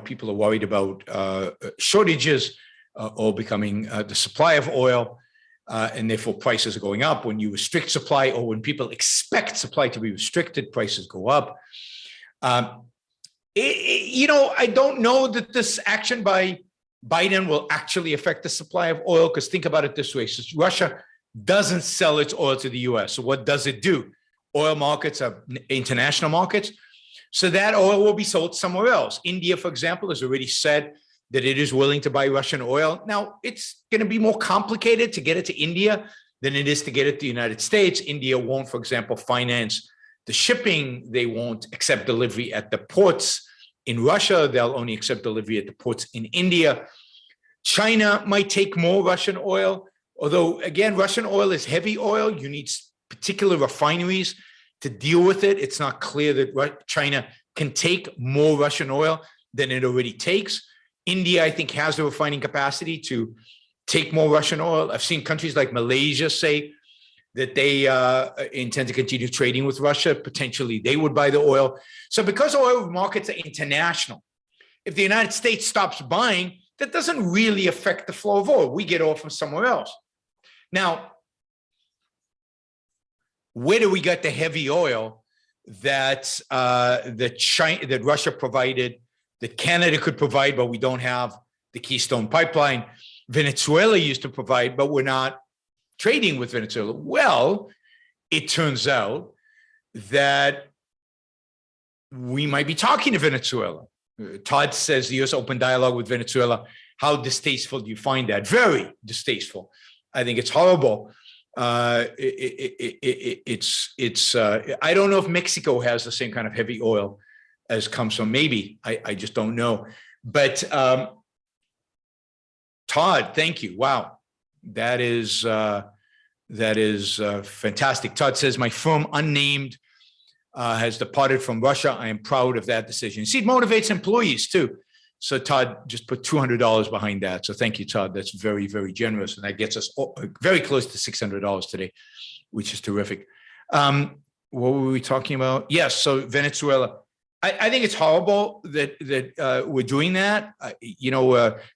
people are worried about shortages or becoming the supply of oil, and therefore prices are going up. When you restrict supply or when people expect supply to be restricted, prices go up. I don't know that this action by Biden will actually affect the supply of oil, because think about it this way. So Russia doesn't sell its oil to the US. So what does it do? Oil markets are international markets. So that oil will be sold somewhere else. India, for example, has already said that it is willing to buy Russian oil. Now, it's going to be more complicated to get it to India than it is to get it to the United States. India won't, for example, finance the shipping. They won't accept delivery at the ports in Russia. They'll only accept delivery at the ports in India. China might take more Russian oil, although, again, Russian oil is heavy oil. You need particular refineries to deal with it. It's not clear that China can take more Russian oil than it already takes. India, I think, has the refining capacity to take more Russian oil. I've seen countries like Malaysia say that they intend to continue trading with Russia. Potentially, they would buy the oil. So because oil markets are international, if the United States stops buying, that doesn't really affect the flow of oil. We get oil from somewhere else. Now, where do we get the heavy oil that that Russia provided, that Canada could provide, but we don't have the Keystone Pipeline? Venezuela used to provide, but we're not trading with Venezuela. Well, it turns out that we might be talking to Venezuela. Todd says the U.S. open dialogue with Venezuela. How distasteful do you find that? Very distasteful. I think it's horrible. I don't know if Mexico has the same kind of heavy oil as comes from. Maybe I just don't know. But Todd, thank you. Wow, that is fantastic. Todd says my firm, unnamed, has departed from Russia. I am proud of that decision. See, it motivates employees too. So Todd just put $200 behind that. So thank you, Todd. That's very, very generous. And that gets us very close to $600 today, which is terrific. What were we talking about? Yes, so Venezuela. I think it's horrible that we're doing that.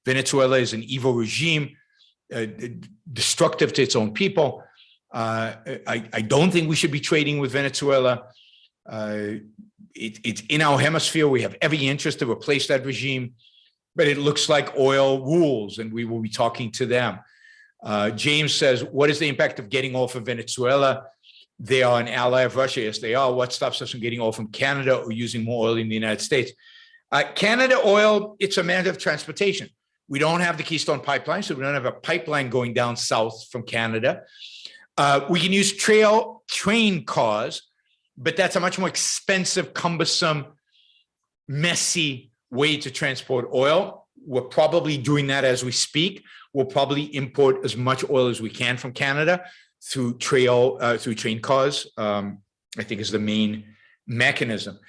Venezuela is an evil regime, destructive to its own people. I don't think we should be trading with Venezuela. It's in our hemisphere. We have every interest to replace that regime, but it looks like oil rules, and we will be talking to them. James says, what is the impact of getting off of Venezuela? They are an ally of Russia. Yes, they are. What stops us from getting off from Canada or using more oil in the United States? Canada oil, it's a matter of transportation. We don't have the Keystone Pipeline, so we don't have a pipeline going down south from Canada. We can use train cars, but that's a much more expensive, cumbersome, messy way to transport oil. We're probably doing that as we speak. We'll probably import as much oil as we can from Canada through train cars, I think is the main mechanism.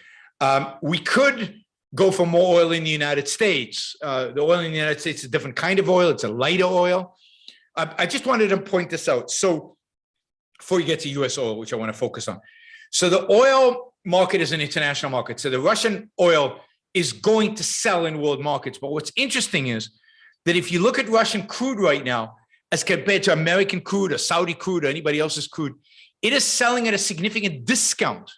We could go for more oil in the United States. The oil in the United States is a different kind of oil. It's a lighter oil. I just wanted to point this out. So before you get to US oil, which I want to focus on. So the oil market is an international market. So the Russian oil is going to sell in world markets. But what's interesting is that if you look at Russian crude right now, as compared to American crude or Saudi crude or anybody else's crude, it is selling at a significant discount.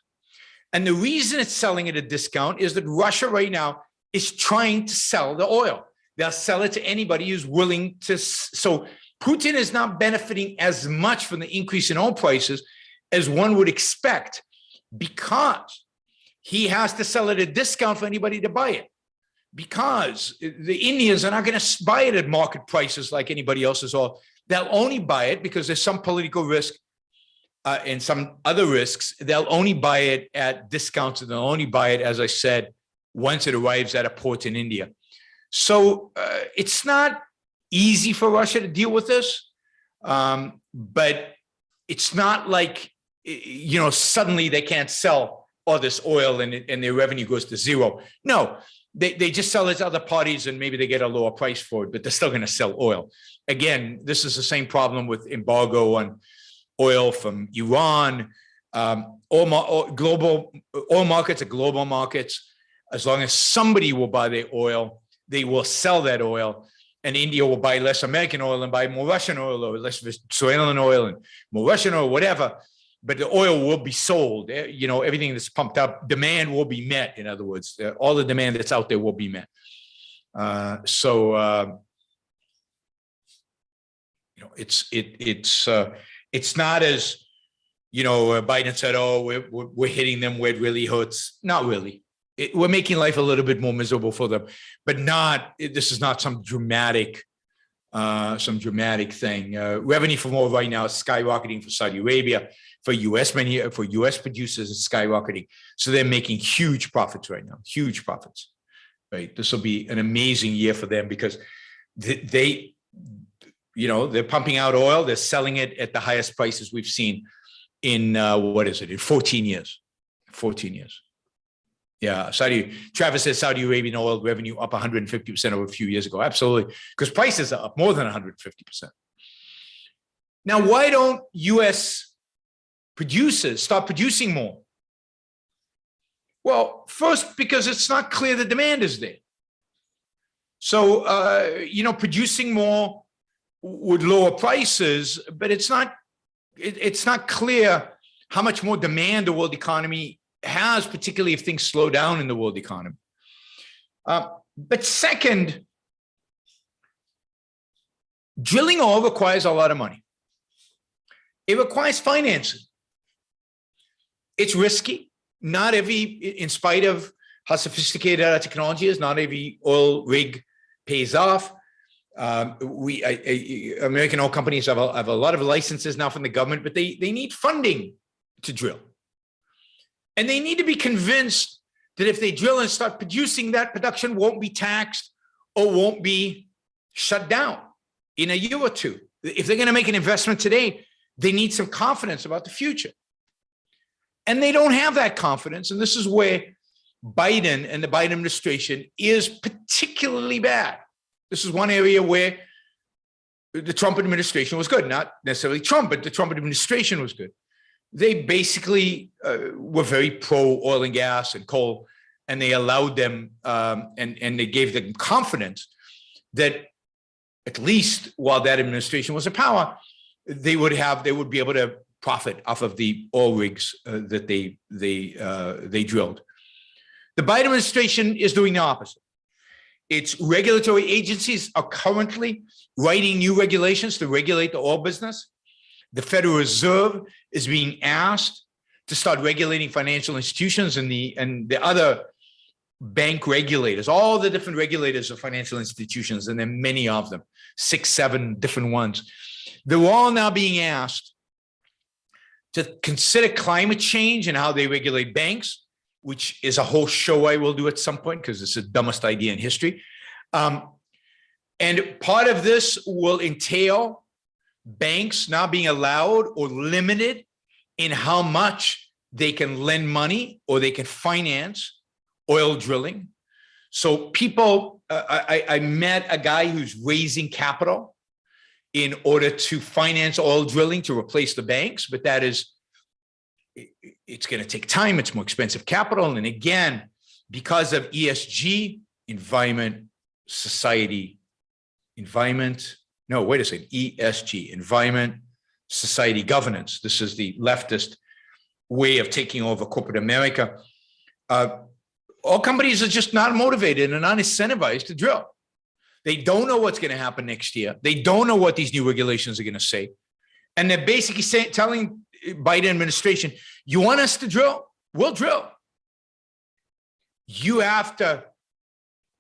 And the reason it's selling at a discount is that Russia right now is trying to sell the oil. They'll sell it to anybody who's willing to. So Putin is not benefiting as much from the increase in oil prices as one would expect, because he has to sell at a discount for anybody to buy it. Because the Indians are not going to buy it at market prices like anybody else's oil. They'll only buy it because there's some political risk and some other risks. They'll only buy it at discounts, and they'll only buy it, as I said, once it arrives at a port in India. So it's not easy for Russia to deal with this, but it's not like, suddenly they can't sell all this oil and their revenue goes to zero. No. They just sell it to other parties and maybe they get a lower price for it, but they're still going to sell oil. Again, this is the same problem with embargo on oil from Iran. Global oil markets are global markets. As long as somebody will buy their oil, they will sell that oil. And India will buy less American oil and buy more Russian oil, or less Venezuelan oil and more Russian oil, whatever. But the oil will be sold. Everything that's pumped up, demand will be met. In other words, all the demand that's out there will be met. It's not as Biden said, oh, we're hitting them where it really hurts. Not really. We're making life a little bit more miserable for them, but this is not some dramatic thing. Revenue from oil right now is skyrocketing for Saudi Arabia. For US producers, it's skyrocketing. So they're making huge profits right now, huge profits, right? This will be an amazing year for them because they're pumping out oil. They're selling it at the highest prices we've seen in, in 14 years, 14 years. Yeah, Travis says Saudi Arabian oil revenue up 150% over a few years ago. Absolutely, because prices are up more than 150%. Now, why don't US producers start producing more? Well, first, because it's not clear the demand is there. So, producing more would lower prices, but it's not clear how much more demand the world economy has, particularly if things slow down in the world economy. But second, drilling oil requires a lot of money. It requires financing. It's risky. In spite of how sophisticated our technology is, not every oil rig pays off. American oil companies have a lot of licenses now from the government, but they need funding to drill. And they need to be convinced that if they drill and start producing, that production won't be taxed or won't be shut down in a year or two. If they're going to make an investment today, they need some confidence about the future. And they don't have that confidence. And this is where Biden and the Biden administration is particularly bad. This is one area where the Trump administration was good, not necessarily Trump, but the Trump administration was good. They basically were very pro oil and gas and coal and they allowed them, and they gave them confidence that at least while that administration was in power, they would be able to profit off of the oil rigs that they drilled. The Biden administration is doing the opposite. Its regulatory agencies are currently writing new regulations to regulate the oil business. The Federal Reserve is being asked to start regulating financial institutions, and the other bank regulators, all the different regulators of financial institutions, and there are many of them, 6, 7 different ones. They're all now being asked to consider climate change and how they regulate banks, which is a whole show I will do at some point because it's the dumbest idea in history. And part of this will entail banks now being allowed or limited in how much they can lend money or they can finance oil drilling. So people, I met a guy who's raising capital in order to finance oil drilling to replace the banks, but it's going to take time. It's more expensive capital. And again, because of ESG, environment, society, ESG, environment, society, governance. This is the leftist way of taking over corporate America. All companies are just not motivated and not incentivized to drill. They don't know what's going to happen next year. They don't know what these new regulations are going to say. And they're basically telling Biden administration, you want us to drill? We'll drill. You have to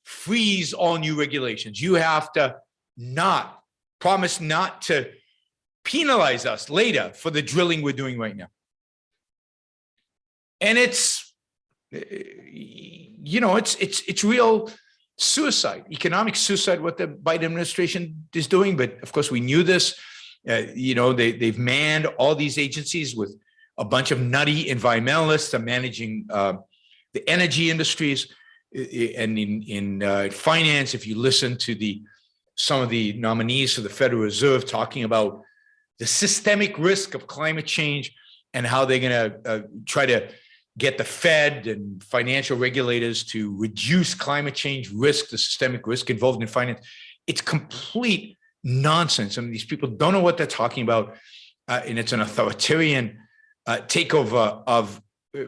freeze all new regulations. You have to promise not to penalize us later for the drilling we're doing right now. And it's real suicide, economic suicide, what the Biden administration is doing. But of course, we knew this. They've manned all these agencies with a bunch of nutty environmentalists managing the energy industries. And in finance, if you listen to some of the nominees for the Federal Reserve talking about the systemic risk of climate change and how they're going to try to get the Fed and financial regulators to reduce climate change risk, the systemic risk involved in finance, it's complete nonsense. I mean, these people don't know what they're talking about, and it's an authoritarian takeover of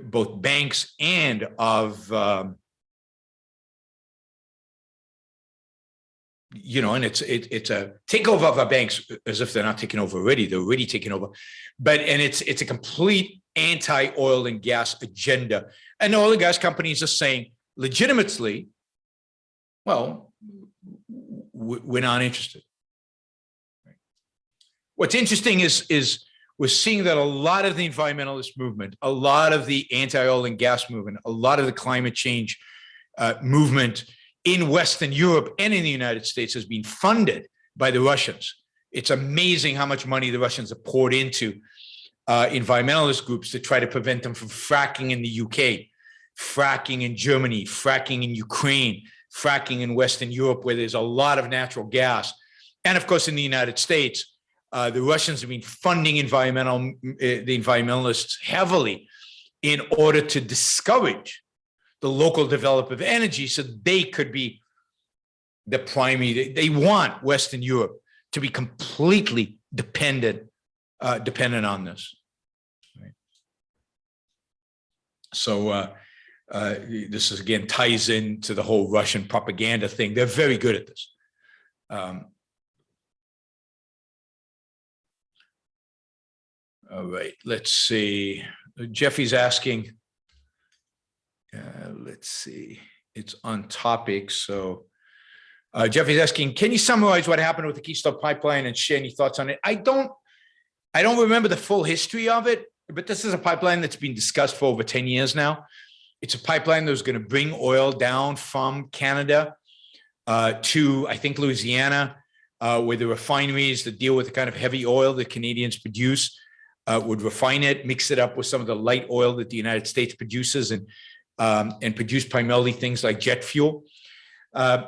both banks and of and it's a takeover of our banks as if they're not taking over already. They're already taking over, and it's a complete anti-oil and gas agenda. And the oil and gas companies are saying legitimately, well, we're not interested. What's interesting is we're seeing that a lot of the environmentalist movement, a lot of the anti-oil and gas movement, a lot of the climate change movement in Western Europe and in the United States has been funded by the Russians. It's amazing how much money the Russians have poured into environmentalist groups to try to prevent them from fracking in the UK, fracking in Germany, fracking in Ukraine, fracking in Western Europe, where there's a lot of natural gas. And of course, in the United States, the Russians have been funding the environmentalists heavily in order to discourage the local development of energy so they could be the primary. They want Western Europe to be completely dependent on this. Right? So this is, again, ties into the whole Russian propaganda thing. They're very good at this. All right, let's see. Jeffy's asking, let's see, it's on topic. So Jeffy's asking, can you summarize what happened with the Keystone Pipeline and share any thoughts on it? I don't remember the full history of it, but this is a pipeline that's been discussed for over 10 years now. It's a pipeline that was going to bring oil down from Canada to, I think, Louisiana, where the refineries that deal with the kind of heavy oil that Canadians produce would refine it, mix it up with some of the light oil that the United States produces, and produce primarily things like jet fuel. From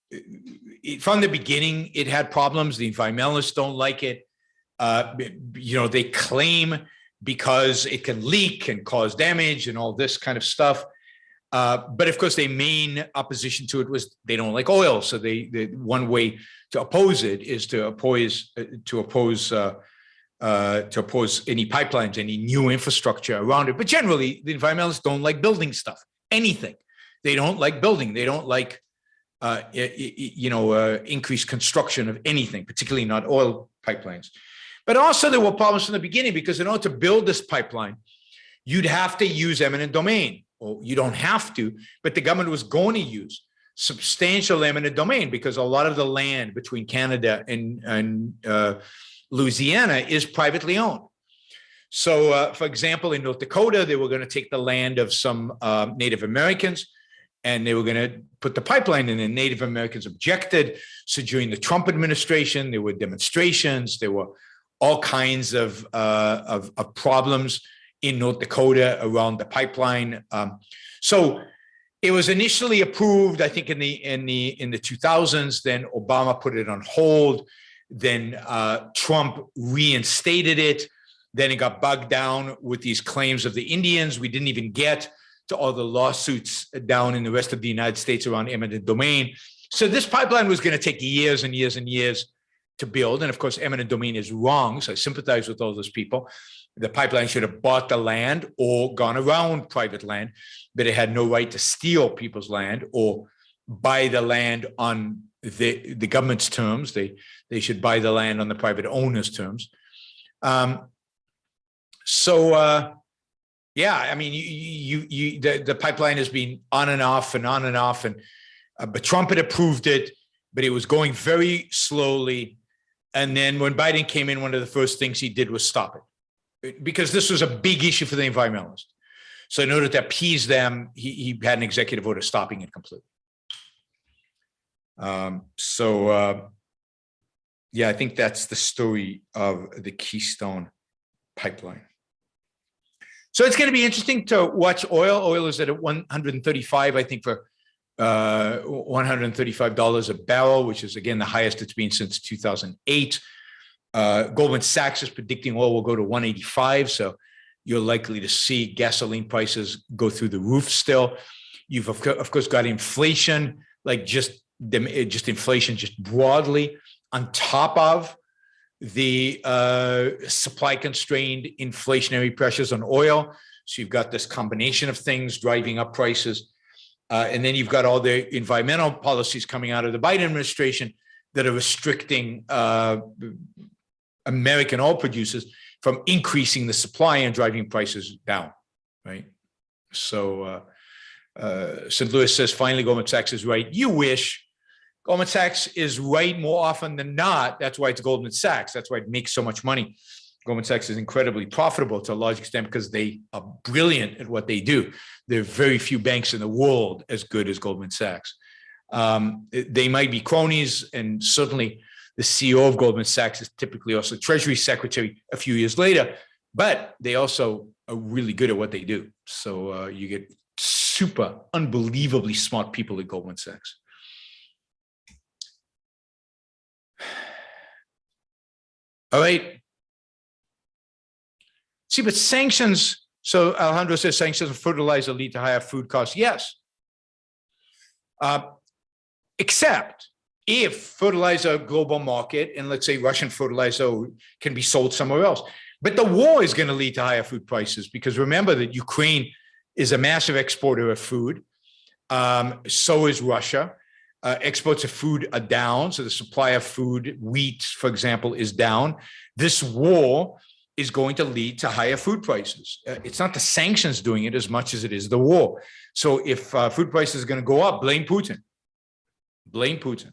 the beginning, it had problems. The environmentalists don't like it. They claim because it can leak and cause damage and all this kind of stuff. But of course, their main opposition to it was they don't like oil. So the one way to oppose it is to oppose any pipelines, any new infrastructure around it. But generally, the environmentalists don't like building stuff, anything. They don't like building. They don't like, increased construction of anything, particularly not oil pipelines. But also there were problems from the beginning because in order to build this pipeline, you'd have to use eminent domain. Well, you don't have to, but the government was going to use substantial eminent domain because a lot of the land between Canada and Louisiana is privately owned. So, for example, in North Dakota, they were going to take the land of some Native Americans and they were going to put the pipeline in, and Native Americans objected. So during the Trump administration, there were demonstrations. There were all kinds of problems in North Dakota around the pipeline. So it was initially approved, I think, in the 2000s. Then Obama put it on hold. Then Trump reinstated it. Then it got bogged down with these claims of the Indians. We didn't even get to all the lawsuits down in the rest of the United States around eminent domain. So this pipeline was going to take years and years and years to build. And of course, eminent domain is wrong. So I sympathize with all those people. The pipeline should have bought the land or gone around private land, but it had no right to steal people's land or buy the land on the government's terms. They should buy the land on the private owner's terms. Yeah, I mean, the pipeline has been on and off, and but Trump had approved it, but it was going very slowly. And then when Biden came in, one of the first things he did was stop it, because this was a big issue for the environmentalists. So in order to appease them, he had an executive order stopping it completely. Yeah, I think that's the story of the Keystone Pipeline. So it's going to be interesting to watch oil. Oil is at 135, I think, for $135 a barrel, which is, again, the highest it's been since 2008. Goldman Sachs is predicting oil will go to 185. So you're likely to see gasoline prices go through the roof still. You've, of course, got inflation, like just inflation just broadly on top of the supply-constrained inflationary pressures on oil. So you've got this combination of things driving up prices. And then you've got all the environmental policies coming out of the Biden administration that are restricting American oil producers from increasing the supply and driving prices down, right? So St. Louis says, finally, Goldman Sachs is right. You wish. Goldman Sachs is right more often than not. That's why it's Goldman Sachs. That's why it makes so much money. Goldman Sachs is incredibly profitable to a large extent because they are brilliant at what they do. There are very few banks in the world as good as Goldman Sachs. They might be cronies, and certainly the CEO of Goldman Sachs is typically also Treasury Secretary a few years later, but they also are really good at what they do. So you get super, unbelievably smart people at Goldman Sachs. All right. See, but sanctions, so Alejandro says sanctions on fertilizer lead to higher food costs. Yes. Except if fertilizer global market, and let's say Russian fertilizer can be sold somewhere else. But the war is going to lead to higher food prices, because remember that Ukraine is a massive exporter of food. So is Russia. Exports of food are down. So the supply of food, wheat, for example, is down. This war is going to lead to higher food prices. It's not the sanctions doing it as much as it is the war. So if food prices are going to go up, blame Putin. Blame Putin.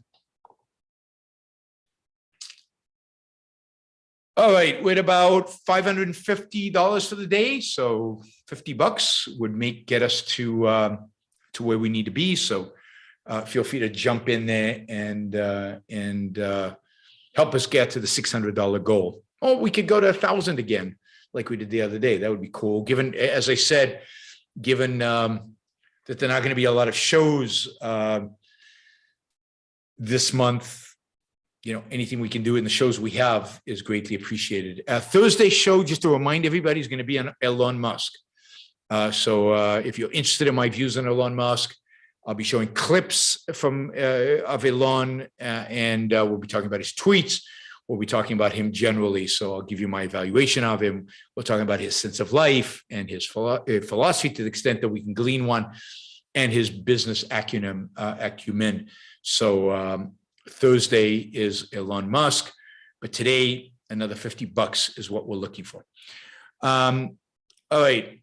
All right, we're at about $550 for the day. So $50 would get us to where we need to be. So feel free to jump in there and help us get to the $600 goal. Oh, we could go to 1,000 again, like we did the other day. That would be cool. Given, as I said, given that there are not going to be a lot of shows this month, anything we can do in the shows we have is greatly appreciated. Thursday show, just to remind everybody, is going to be on Elon Musk. So if you're interested in my views on Elon Musk, I'll be showing clips from of Elon, and we'll be talking about his tweets. We'll be talking about him generally. So I'll give you my evaluation of him. We'll talk about his sense of life and his philosophy to the extent that we can glean one, and his business acumen. So Thursday is Elon Musk, but today another $50 is what we're looking for. All right.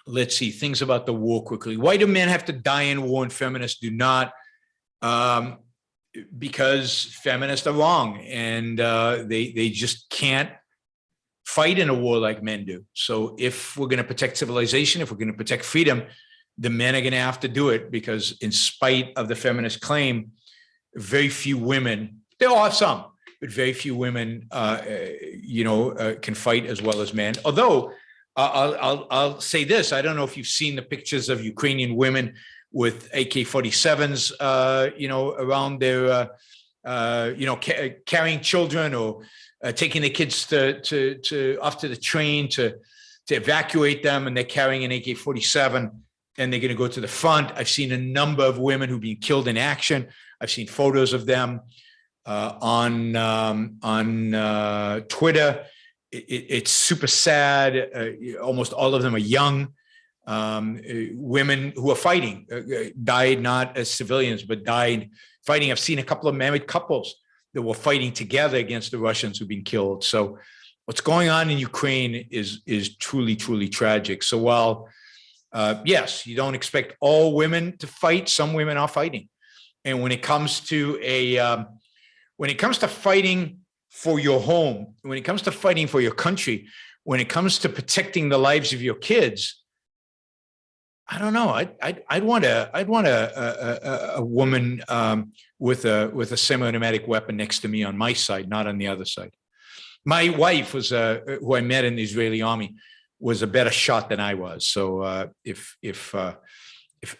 Let's see things about the war quickly. Why do men have to die in war and feminists do not? Because feminists are wrong, and they just can't fight in a war like men do. So if we're going to protect civilization, if we're going to protect freedom, the men are going to have to do it, because in spite of the feminist claim, very few women, there are some, but very few women, can fight as well as men. Although I'll say this: I don't know if you've seen the pictures of Ukrainian women with AK-47s, around their, carrying children, or taking the kids to off to the train to evacuate them, and they're carrying an AK-47, and they're going to go to the front. I've seen a number of women who've been killed in action. I've seen photos of them on Twitter. It's super sad. Almost all of them are young women who are fighting, died not as civilians, but died fighting. I've seen a couple of married couples that were fighting together against the Russians who've been killed. So what's going on in Ukraine is truly, truly tragic. So while, yes, you don't expect all women to fight, some women are fighting. And when it comes to fighting for your home, when it comes to fighting for your country, when it comes to protecting the lives of your kids, I don't know. I'd want a woman with a semi-automatic weapon next to me on my side, not on the other side. My wife was who I met in the Israeli army, was a better shot than I was. So if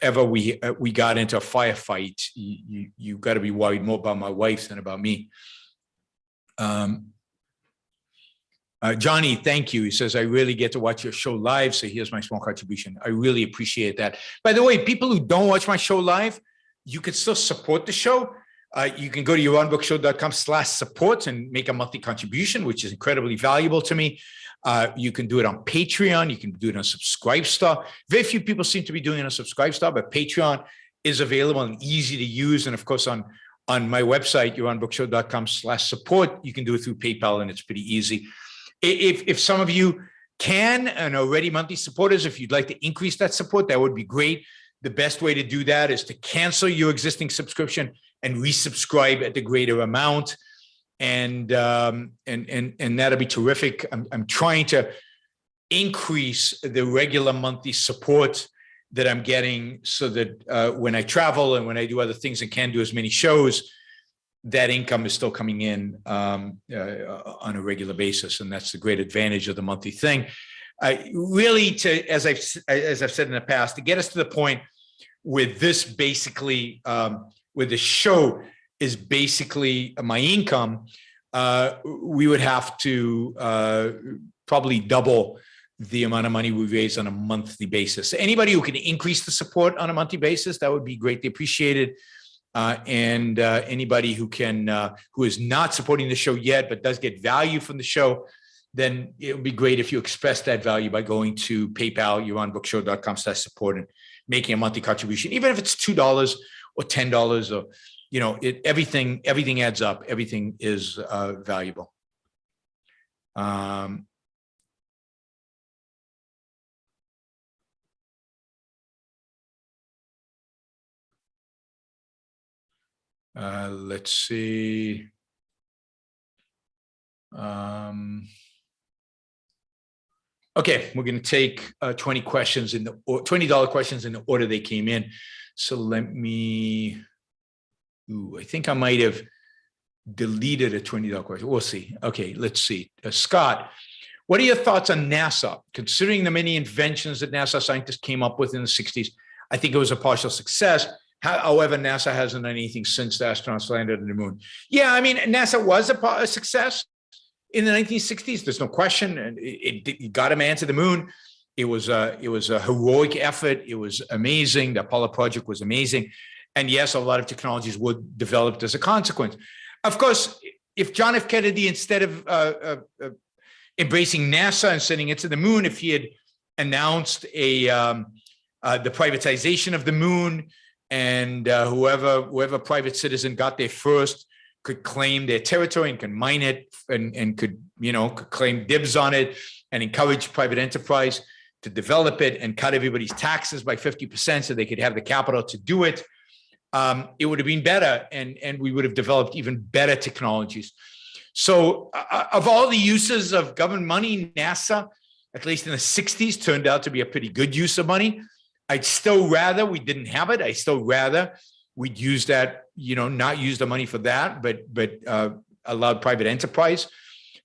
ever we got into a firefight, you got to be worried more about my wife than about me. Johnny, thank you. He says, I really get to watch your show live, so here's my small contribution. I really appreciate that. By the way, people who don't watch my show live, you can still support the show. You can go to youronbookshow.com/support and make a monthly contribution, which is incredibly valuable to me. You can do it on Patreon. You can do it on Subscribestar. Very few people seem to be doing it on Subscribestar, but Patreon is available and easy to use. And of course, on my website, youronbookshow.com/support, you can do it through PayPal, and it's pretty easy. If some of you can and are already monthly supporters, if you'd like to increase that support, that would be great. The best way to do that is to cancel your existing subscription and resubscribe at the greater amount. And that'll be terrific. I'm trying to increase the regular monthly support that I'm getting, so that when I travel and when I do other things and can't do as many shows, that income is still coming in on a regular basis. And that's the great advantage of the monthly thing. Really, as I've said in the past, to get us to the point where this basically, where the show is basically my income, we would have to probably double the amount of money we raise on a monthly basis. So anybody who can increase the support on a monthly basis, that would be greatly appreciated. And anybody who is not supporting the show yet, but does get value from the show, then it would be great if you express that value by going to PayPal, youronbookshow.com/support, and making a monthly contribution, even if it's $2 or $10, or, everything adds up. Everything is valuable. Let's see. Okay, we're going to take 20 questions in the $20 questions in the order they came in. So let me. I think I might have deleted a $20 question. We'll see. Okay, let's see. Scott, what are your thoughts on NASA? Considering the many inventions that NASA scientists came up with in the 60s, I think it was a partial success. However, NASA hasn't done anything since the astronauts landed on the moon. Yeah, I mean, NASA was a success in the 1960s. There's no question. And it got a man to the moon. It was a heroic effort. It was amazing. The Apollo project was amazing. And yes, a lot of technologies were developed as a consequence. Of course, if John F. Kennedy, instead of embracing NASA and sending it to the moon, if he had announced the privatization of the moon, and whoever private citizen got there first could claim their territory and can mine it and could claim dibs on it and encourage private enterprise to develop it and cut everybody's taxes by 50% so they could have the capital to do it, it would have been better, and we would have developed even better technologies. So of all the uses of government money, NASA, at least in the 60s, turned out to be a pretty good use of money. I'd still rather we didn't have it. I still rather we'd use that, not use the money for that, but allowed private enterprise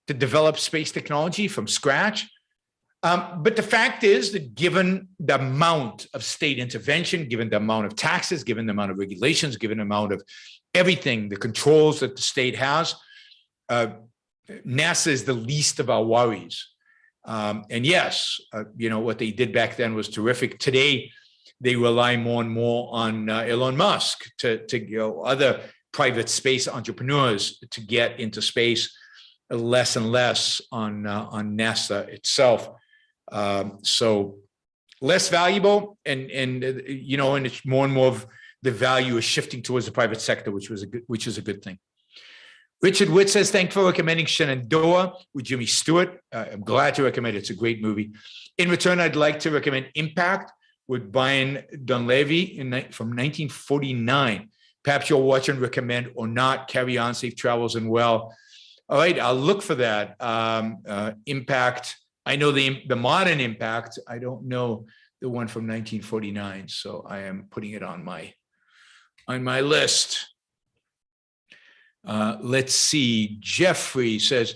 to develop space technology from scratch. But the fact is that given the amount of state intervention, given the amount of taxes, given the amount of regulations, given the amount of everything, the controls that the state has, NASA is the least of our worries. And yes, what they did back then was terrific. Today, they rely more and more on Elon Musk to other private space entrepreneurs to get into space, less and less on NASA itself. So less valuable, and it's more and more of the value is shifting towards the private sector, which is a good thing. Richard Witt says, thanks for recommending Shenandoah with Jimmy Stewart. I'm glad to recommend it. It's a great movie. In return, I'd like to recommend Impact with Brian Donlevy from 1949. Perhaps you'll watch and recommend or not. Carry on, safe travels and well. All right, I'll look for that. Impact. I know the modern Impact. I don't know the one from 1949, so I am putting it on my list. Let's see. Jeffrey says,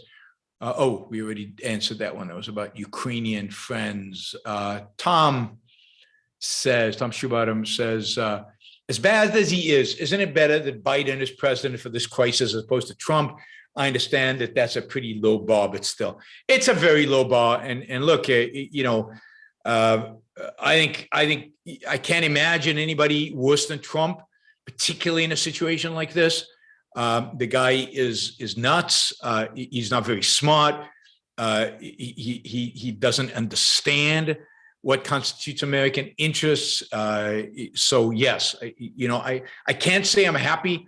we already answered that one. That was about Ukrainian friends. Tom Schubatum says, as bad as he is, isn't it better that Biden is president for this crisis as opposed to Trump? I understand that that's a pretty low bar, but still, it's a very low bar. And look, I think I can't imagine anybody worse than Trump, particularly in a situation like this. The guy is nuts. He's not very smart. He doesn't understand what constitutes American interests. So yes, I can't say I'm happy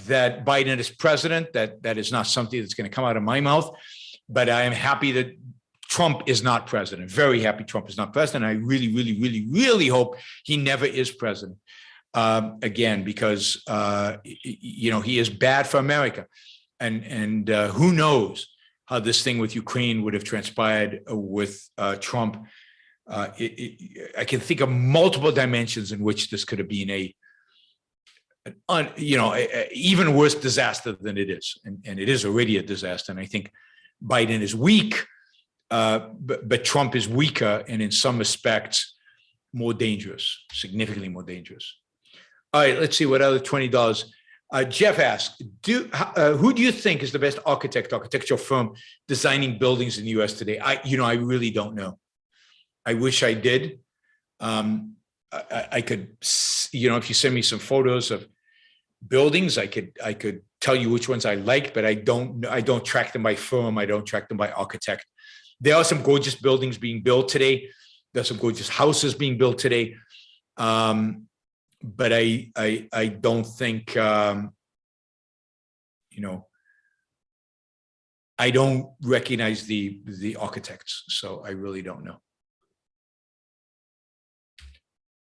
that Biden is president. That is not something that's going to come out of my mouth. But I am happy that Trump is not president. Very happy Trump is not president. I really, really, really, really hope he never is president. Again, because he is bad for America, and who knows how this thing with Ukraine would have transpired with Trump. I can think of multiple dimensions in which this could have been an even worse disaster than it is, and it is already a disaster. And I think Biden is weak, but Trump is weaker, and in some respects more dangerous, significantly more dangerous. All right, let's see what other $20. Jeff asks, who do you think is the best architectural firm designing buildings in the U.S. today? I really don't know. I wish I did. I could, if you send me some photos of buildings, I could tell you which ones I like, but I don't track them by firm. I don't track them by architect. There are some gorgeous buildings being built today. There's some gorgeous houses being built today. But I don't think, I don't recognize the architects, so I really don't know.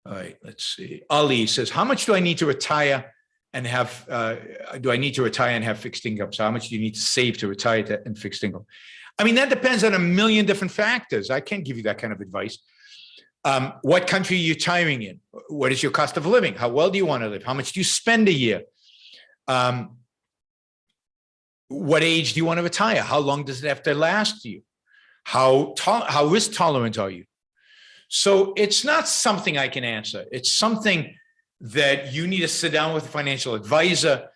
All right, let's see. Ali says, how much do I need to retire and have, fixed income? So how much do you need to save to retire and fixed income? I mean, that depends on a million different factors. I can't give you that kind of advice. What country are you retiring in? What is your cost of living? How well do you want to live? How much do you spend a year? What age do you want to retire? How long does it have to last you? How risk tolerant are you? So it's not something I can answer. It's something that you need to sit down with a financial advisor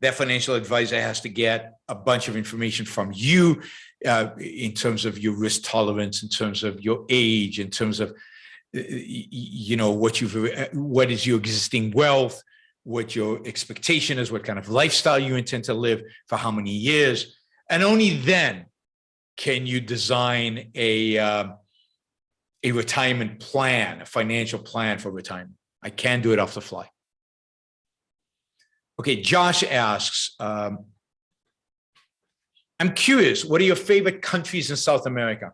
That financial advisor has to get a bunch of information from you in terms of your risk tolerance, in terms of your age, in terms of what is your existing wealth, what your expectation is, what kind of lifestyle you intend to live for how many years, and only then can you design a retirement plan, a financial plan for retirement. I can't do it off the fly. Okay, Josh asks, I'm curious, what are your favorite countries in South America?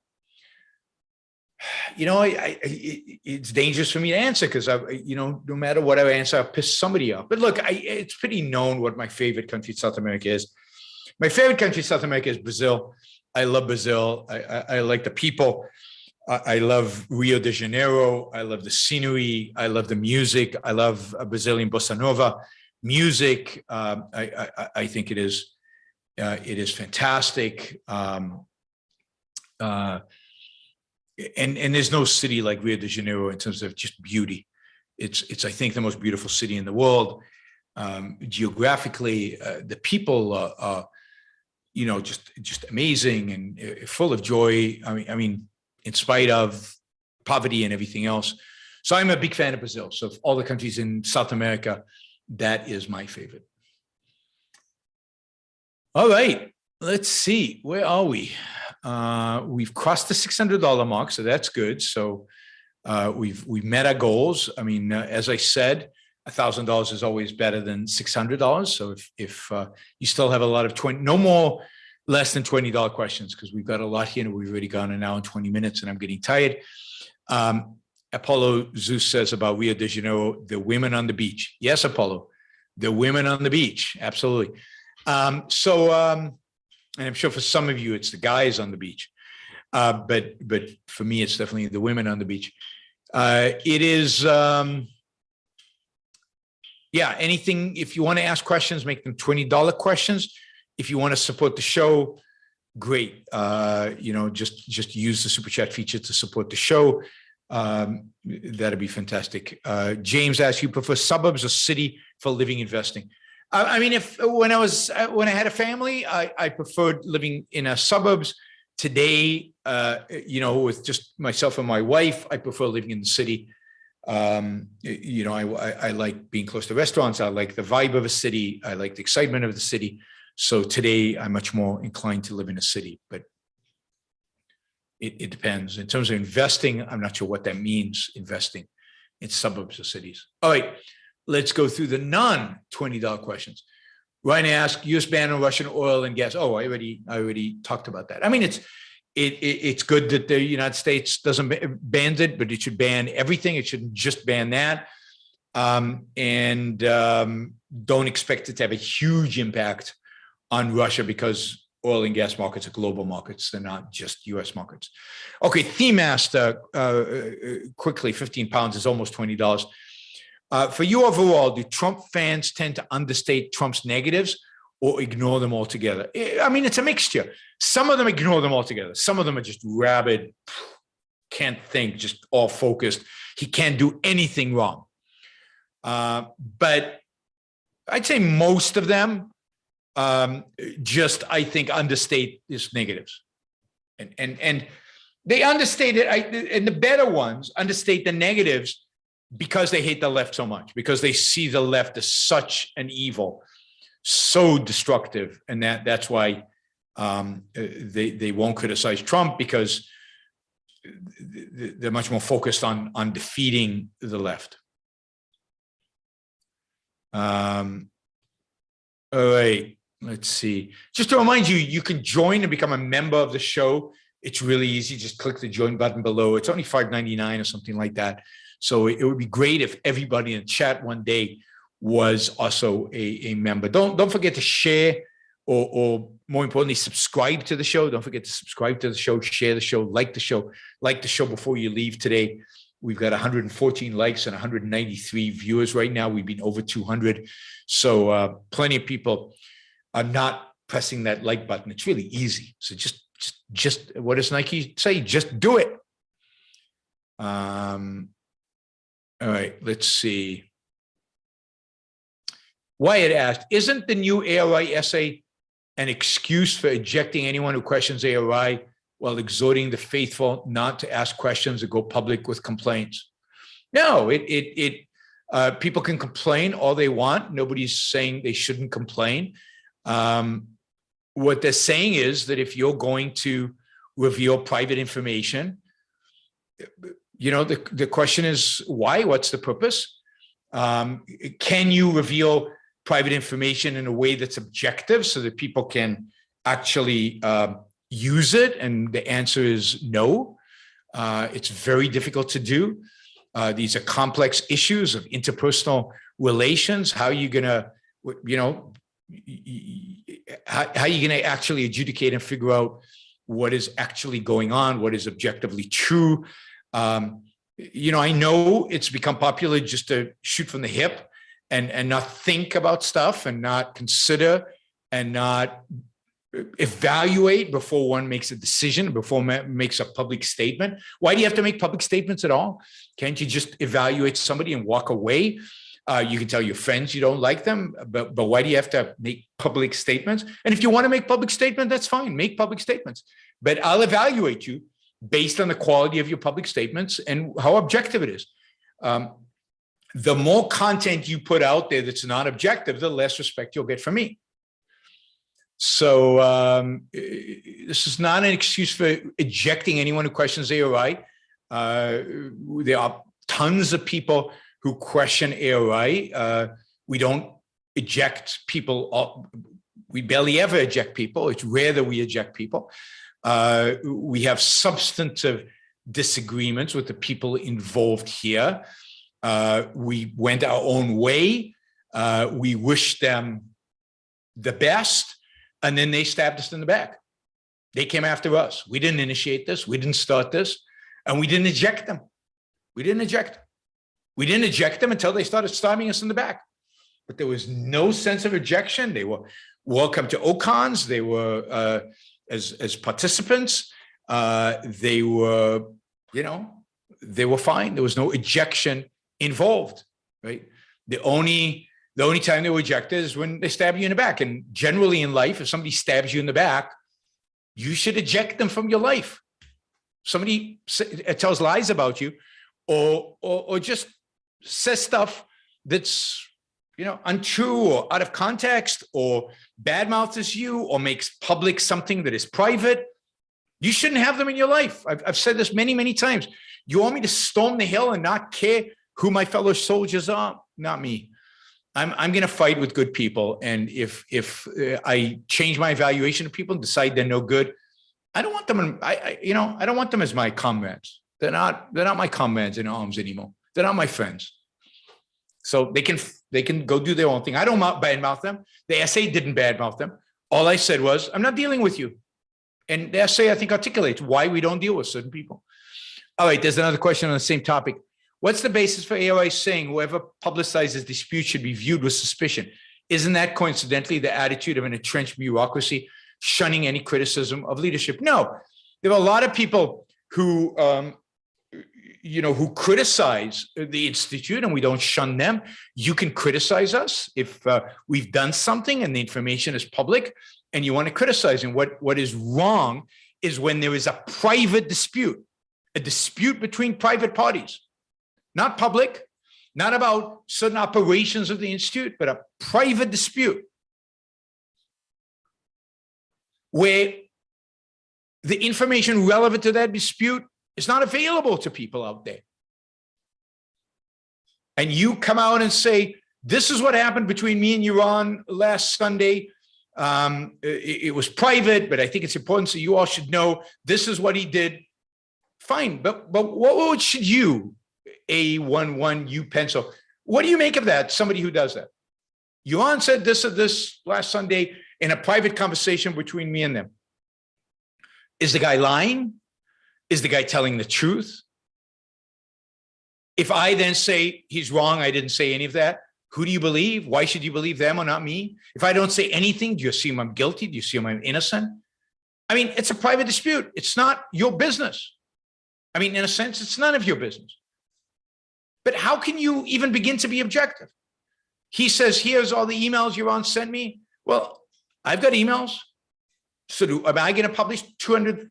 It's dangerous for me to answer because no matter what I answer, I'll piss somebody off. But look, it's pretty known what my favorite country in South America is. My favorite country in South America is Brazil. I love Brazil. I like the people. I love Rio de Janeiro. I love the scenery. I love the music. I love Brazilian bossa nova music. I think it is fantastic. And there's no city like Rio de Janeiro in terms of just beauty. It's I think the most beautiful city in the world. Geographically, the people are just amazing and full of joy. I mean, in spite of poverty and everything else. So I'm a big fan of Brazil. So of all the countries in South America, that is my favorite. All right, let's see. Where are we? We've crossed the $600 mark, so that's good. So we've met our goals. I mean, as I said, $1,000 is always better than $600. So if you still have a lot of no less than $20 questions, because we've got a lot here and we've already gone an hour and 20 minutes and I'm getting tired. Apollo Zeus says about Rio de Janeiro, the women on the beach. Yes, Apollo, the women on the beach. Absolutely. And I'm sure for some of you, it's the guys on the beach. But for me, it's definitely the women on the beach. It is, anything, if you want to ask questions, make them $20 questions. If you want to support the show, great. Just use the super chat feature to support the show. That'd be fantastic. James asks, you prefer suburbs or city for living investing? I mean, when I had a family, I preferred living in a suburbs. Today, with just myself and my wife, I prefer living in the city. I like being close to restaurants. I like the vibe of a city. I like the excitement of the city. So today I'm much more inclined to live in a city, but it depends. In terms of investing, I'm not sure what that means, investing in suburbs or cities. All right, let's go through the non-$20 questions. Ryan asked, US ban on Russian oil and gas. Oh, I already talked about that. I mean, it's good that the United States doesn't ban it, but it should ban everything. It shouldn't just ban that. And don't expect it to have a huge impact on Russia because oil and gas markets are global markets. They're not just US markets. Okay, Theme asked quickly, 15 pounds is almost $20. For you overall, do Trump fans tend to understate Trump's negatives or ignore them altogether? I mean, it's a mixture. Some of them ignore them altogether. Some of them are just rabid, can't think, just all focused. He can't do anything wrong. But I'd say most of them I think, understate his negatives. And they understate it, and the better ones understate the negatives because they hate the left so much, because they see the left as such an evil, so destructive. And that's why they won't criticize Trump, because they're much more focused on defeating the left. All right, let's see. Just to remind you, you can join and become a member of the show. It's really easy. Just click the join button below. It's only $5.99 or something like that. So it would be great if everybody in the chat one day was also a member. Don't forget to share, or more importantly, subscribe to the show. Don't forget to subscribe to the show, share the show, like the show before you leave today. We've got 114 likes and 193 viewers right now. We've been over 200. So plenty of people are not pressing that like button. It's really easy. So just what does Nike say? Just do it. All right, let's see. Wyatt asked, isn't the new ARI essay an excuse for ejecting anyone who questions ARI while exhorting the faithful not to ask questions or go public with complaints? No, people can complain all they want. Nobody's saying they shouldn't complain. What they're saying is that if you're going to reveal private information, the question is why? What's the purpose? Can you reveal private information in a way that's objective so that people can actually use it? And the answer is no. It's very difficult to do. These are complex issues of interpersonal relations. How are you going to, how are you going to actually adjudicate and figure out what is actually going on, what is objectively true? I know it's become popular just to shoot from the hip and not think about stuff and not consider and not evaluate before one makes a decision, before one makes a public statement. Why do you have to make public statements at all? Can't you just evaluate somebody and walk away? You can tell your friends you don't like them, but why do you have to make public statements? And if you want to make public statements, that's fine, make public statements. But I'll evaluate you based on the quality of your public statements and how objective it is. The more content you put out there that's not objective, the less respect you'll get from me. So this is not an excuse for ejecting anyone who questions ARI. There are tons of people who question ARI. We don't eject people. We barely ever eject people. It's rare that we eject people. We have substantive disagreements with the people involved here. We went our own way. We wished them the best, and then they stabbed us in the back. They came after us. We didn't initiate this. We didn't start this, and we didn't eject them. We didn't eject them. We didn't eject them until they started stabbing us in the back. But there was no sense of ejection. They were welcome to OCONs. They were as participants. They were, they were fine. There was no ejection involved, right? The only time they were ejected is when they stab you in the back. And generally in life, if somebody stabs you in the back, you should eject them from your life. Somebody tells lies about you, or just says stuff that's untrue or out of context, or badmouths you, or makes public something that is private, you shouldn't have them in your life. I've said this many, many times. You want me to storm the hill and not care who my fellow soldiers are? Not me. I'm going to fight with good people. And if I change my evaluation of people and decide they're no good, I don't want them. I don't want them as my comrades. They're not my comrades in arms anymore. They're not my friends. So they can go do their own thing. I don't badmouth them. The essay didn't badmouth them. All I said was, I'm not dealing with you. And the essay, I think, articulates why we don't deal with certain people. All right, there's another question on the same topic. What's the basis for ARI saying whoever publicizes disputes should be viewed with suspicion? Isn't that coincidentally the attitude of an entrenched bureaucracy shunning any criticism of leadership? No, there are a lot of people who criticize the Institute, and we don't shun them. You can criticize us if we've done something and the information is public and you want to criticize. And what is wrong is when there is a private dispute, a dispute between private parties, not public, not about certain operations of the Institute, but a private dispute where the information relevant to that dispute is not available to people out there. And you come out and say, this is what happened between me and Yaron last Sunday. It was private, but I think it's important, so you all should know this is what he did. Fine, but what should you, A11U pencil, what do you make of that, somebody who does that? Yaron said this or this last Sunday in a private conversation between me and them. Is the guy lying? Is the guy telling the truth? If I then say he's wrong, I didn't say any of that, who do you believe? Why should you believe them or not me? If I don't say anything, do you assume I'm guilty? Do you assume I'm innocent? I mean, it's a private dispute. It's not your business. I mean, in a sense, it's none of your business. But how can you even begin to be objective? He says, here's all the emails Yaron sent me. Well, I've got emails. So am I going to publish 200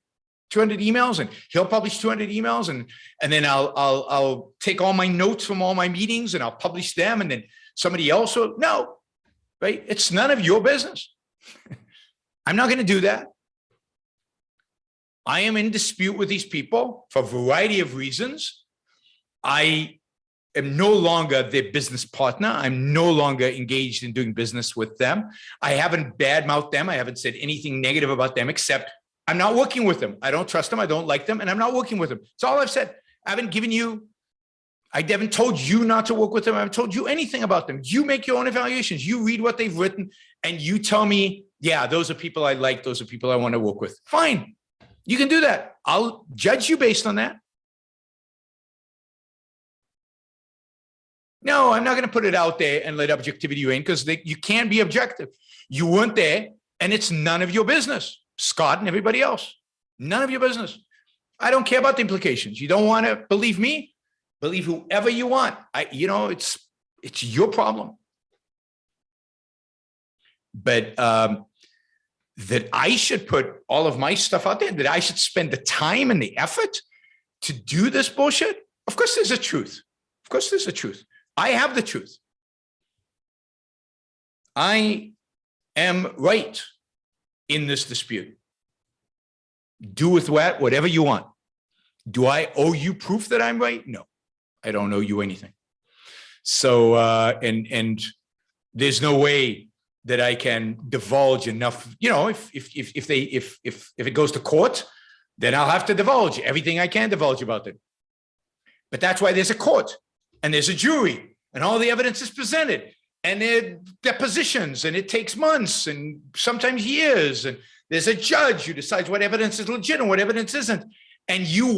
emails, and he'll publish 200 emails, and then I'll take all my notes from all my meetings and I'll publish them, and then somebody else will? No, right? It's none of your business. I'm not going to do that. I am in dispute with these people for a variety of reasons. I am no longer their business partner. I'm no longer engaged in doing business with them. I haven't badmouthed them. I haven't said anything negative about them, except I'm not working with them. I don't trust them. I don't like them, and I'm not working with them. That's all I've said. I haven't told you not to work with them. I haven't told you anything about them. You make your own evaluations. You read what they've written, and you tell me, yeah, those are people I like. Those are people I want to work with. Fine. You can do that. I'll judge you based on that. No, I'm not going to put it out there and let objectivity reign, because you can't be objective. You weren't there, and it's none of your business. Scott and everybody else, none of your business. I don't care about the implications. You don't want to believe me? Believe whoever you want. It's your problem. But that I should put all of my stuff out there, that I should spend the time and the effort to do this bullshit? Of course there's a truth. Of course there's a truth. I have the truth. I am right in this dispute. Do with that whatever you want. Do I owe you proof that I'm right? No, I don't owe you anything. So, and there's no way that I can divulge enough. If it goes to court, then I'll have to divulge everything I can divulge about it. But that's why there's a court, and there's a jury, and all the evidence is presented, and their depositions, and it takes months and sometimes years, and there's a judge who decides what evidence is legit and what evidence isn't. And you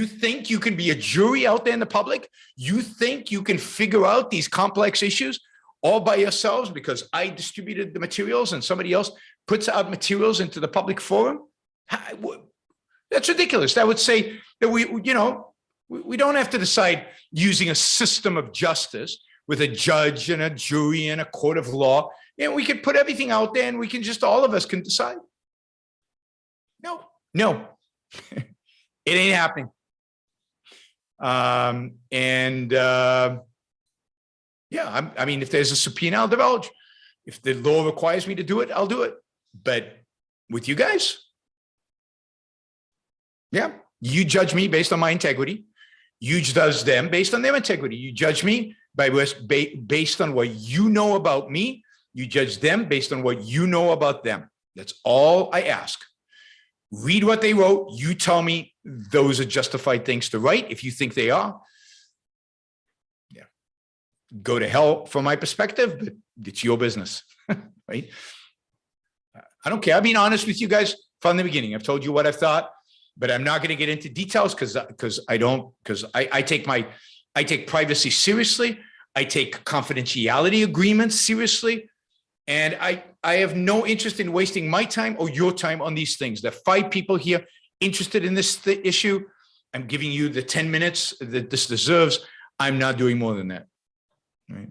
think you can be a jury out there in the public? You think you can figure out these complex issues all by yourselves because I distributed the materials and somebody else puts out materials into the public forum? That's ridiculous. That would say that we don't have to decide using a system of justice with a judge and a jury and a court of law. And we could put everything out there, and we can all of us can decide. No, it ain't happening. Yeah, I mean, if there's a subpoena, I'll divulge. If the law requires me to do it, I'll do it. But with you guys, yeah, you judge me based on my integrity. You judge them based on their integrity. You judge me based on what you know about me. You judge them based on what you know about them. That's all I ask. Read what they wrote. You tell me those are justified things to write. If you think they are, yeah, go to hell from my perspective, but it's your business, right? I don't care. I've been honest with you guys from the beginning. I've told you what I thought, but I'm not going to get into details because I take privacy seriously. I take confidentiality agreements seriously. And I have no interest in wasting my time or your time on these things. There are 5 people here interested in this issue. I'm giving you the 10 minutes that this deserves. I'm not doing more than that. Right?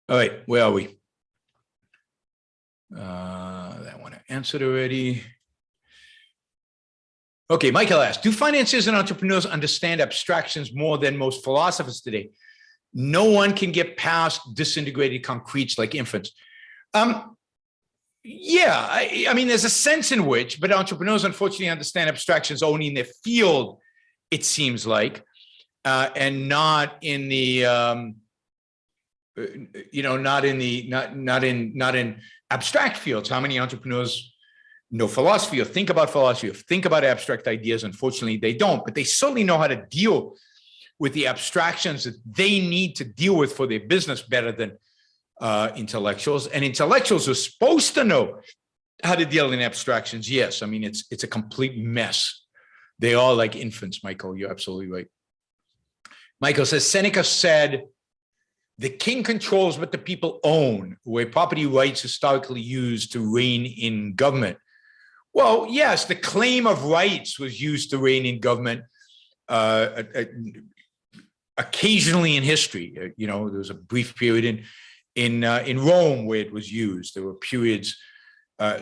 All right, where are we? That one I answered already. Okay, Michael asked, do financiers and entrepreneurs understand abstractions more than most philosophers today? No one can get past disintegrated concretes like infants. Yeah, I mean, there's a sense in which, but entrepreneurs unfortunately understand abstractions only in their field, it seems like, and not in the, not in abstract fields. How many entrepreneurs know philosophy or think about philosophy or think about abstract ideas? Unfortunately, they don't, but they certainly know how to deal with the abstractions that they need to deal with for their business better than intellectuals. And intellectuals are supposed to know how to deal in abstractions. Yes, I mean, it's a complete mess. They are like infants, Michael. You're absolutely right. Michael says, Seneca said, the king controls what the people own, where property rights historically used to reign in government. Well, yes, the claim of rights was used to rein in government occasionally in history. There was a brief period in Rome where it was used. There were periods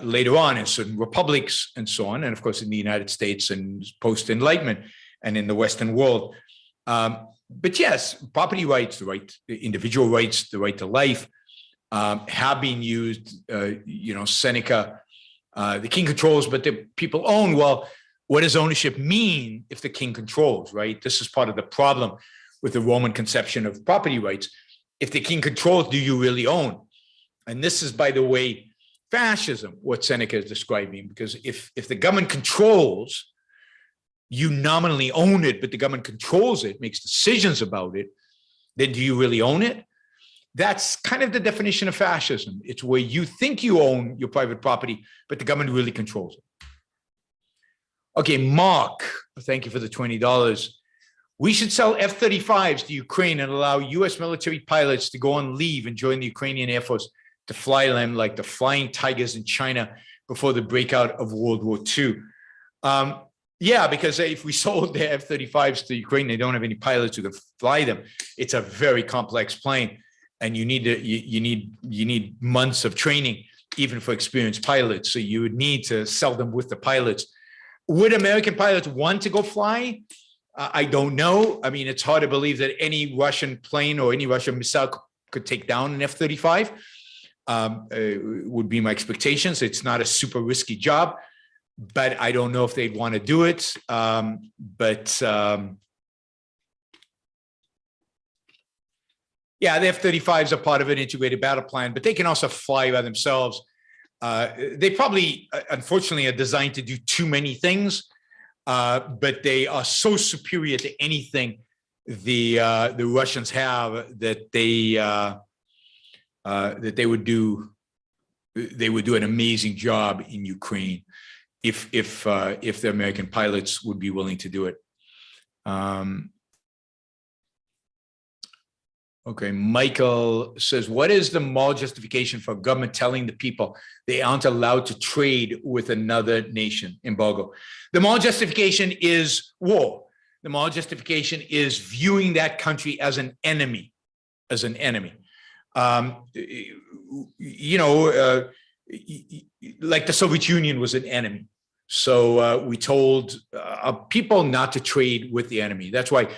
later on in certain republics and so on, and of course in the United States and post-Enlightenment and in the Western world. But yes, property rights, individual rights, the right to life, have been used. Seneca, the king controls, but the people own. Well, what does ownership mean if the king controls, right? This is part of the problem with the Roman conception of property rights. If the king controls, do you really own? And this is, by the way, fascism, what Seneca is describing, because if the government controls, you nominally own it, but the government controls it, makes decisions about it, then do you really own it? That's kind of the definition of fascism. It's where you think you own your private property, but the government really controls it. Okay, Mark, thank you for the $20. We should sell F-35s to Ukraine and allow US military pilots to go on leave and join the Ukrainian Air Force to fly them like the flying tigers in China before the breakout of World War II. Yeah, because if we sold the F-35s to Ukraine, they don't have any pilots who can fly them. It's a very complex plane, and you need months of training, even for experienced pilots. So you would need to sell them with the pilots. Would American pilots want to go fly? I don't know. I mean, it's hard to believe that any Russian plane or any Russian missile could take down an F-35. Would be my expectations. It's not a super risky job, but I don't know if they'd want to do it. Yeah, the F-35s are part of an integrated battle plan, but they can also fly by themselves. They probably, unfortunately, are designed to do too many things, but they are so superior to anything the Russians have that they would do an amazing job in Ukraine if the American pilots would be willing to do it. Okay, Michael says, what is the moral justification for government telling the people they aren't allowed to trade with another nation? Embargo. The moral justification is war. The moral justification is viewing that country as an enemy, like the Soviet Union was an enemy. So we told people not to trade with the enemy. That's why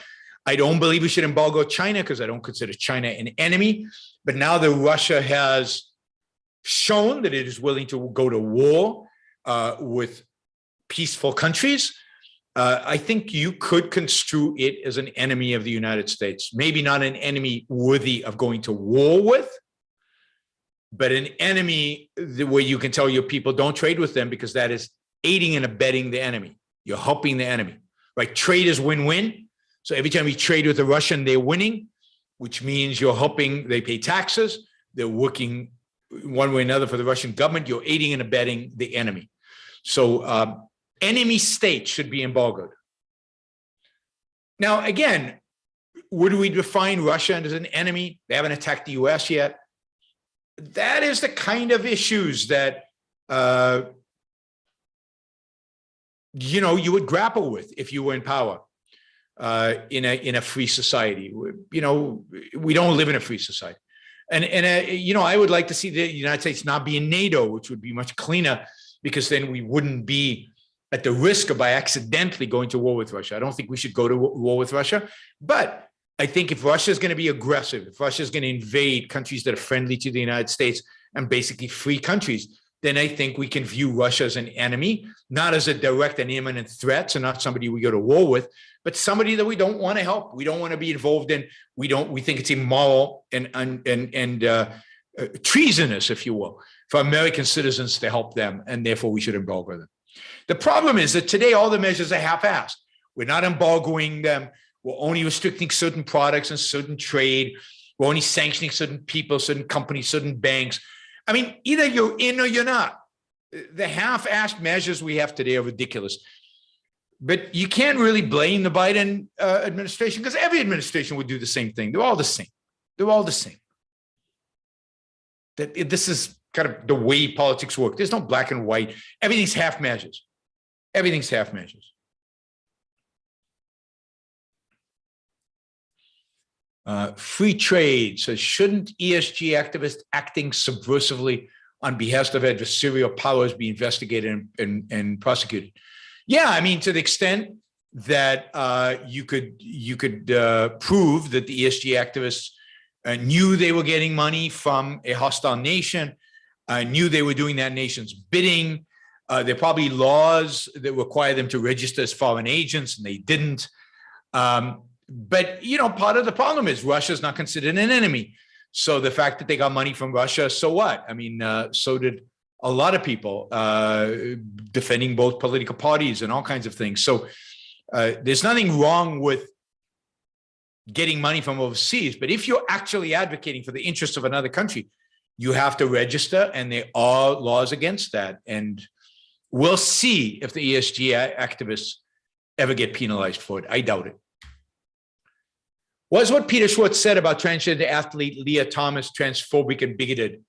I don't believe we should embargo China, because I don't consider China an enemy. But now that Russia has shown that it is willing to go to war with peaceful countries, I think you could construe it as an enemy of the United States. Maybe not an enemy worthy of going to war with, but an enemy where you can tell your people don't trade with them, because that is aiding and abetting the enemy. You're helping the enemy, right? Trade is win-win. So every time you trade with a Russian, they're winning, which means you're helping, they pay taxes, they're working one way or another for the Russian government, you're aiding and abetting the enemy. So enemy states should be embargoed. Now, again, would we define Russia as an enemy? They haven't attacked the US yet. That is the kind of issues that you would grapple with if you were in power. In a free society. We don't live in a free society. And I would like to see the United States not be in NATO, which would be much cleaner, because then we wouldn't be at the risk of by accidentally going to war with Russia. I don't think we should go to war with Russia. But I think if Russia is going to be aggressive, if Russia is going to invade countries that are friendly to the United States and basically free countries, then I think we can view Russia as an enemy, not as a direct and imminent threat, so not somebody we go to war with, but somebody that we don't want to help, we don't want to be involved in. We think it's immoral and treasonous, if you will, for American citizens to help them, and therefore we should embargo them. The problem is that today all the measures are half-assed. We're not embargoing them. We're only restricting certain products and certain trade. We're only sanctioning certain people, certain companies, certain banks. I mean, either you're in or you're not. The half-assed measures we have today are ridiculous. But you can't really blame the Biden administration, because every administration would do the same thing. They're all the same. This is kind of the way politics work. There's no black and white. Everything's half measures. Everything's half measures. Free trade says, shouldn't ESG activists acting subversively on behest of adversarial powers be investigated and prosecuted? Yeah, I mean, to the extent that you could prove that the ESG activists knew they were getting money from a hostile nation, knew they were doing that nation's bidding. There are probably laws that require them to register as foreign agents, and they didn't. But, you know, part of the problem is Russia's not considered an enemy. So the fact that they got money from Russia, so what? I mean, so did a lot of people defending both political parties and all kinds of things. So there's nothing wrong with getting money from overseas. But if you're actually advocating for the interests of another country, you have to register, and there are laws against that. And we'll see if the ESG activists ever get penalized for it. I doubt it. Was what Peter Schwartz said about transgender athlete Leah Thomas transphobic and bigoted?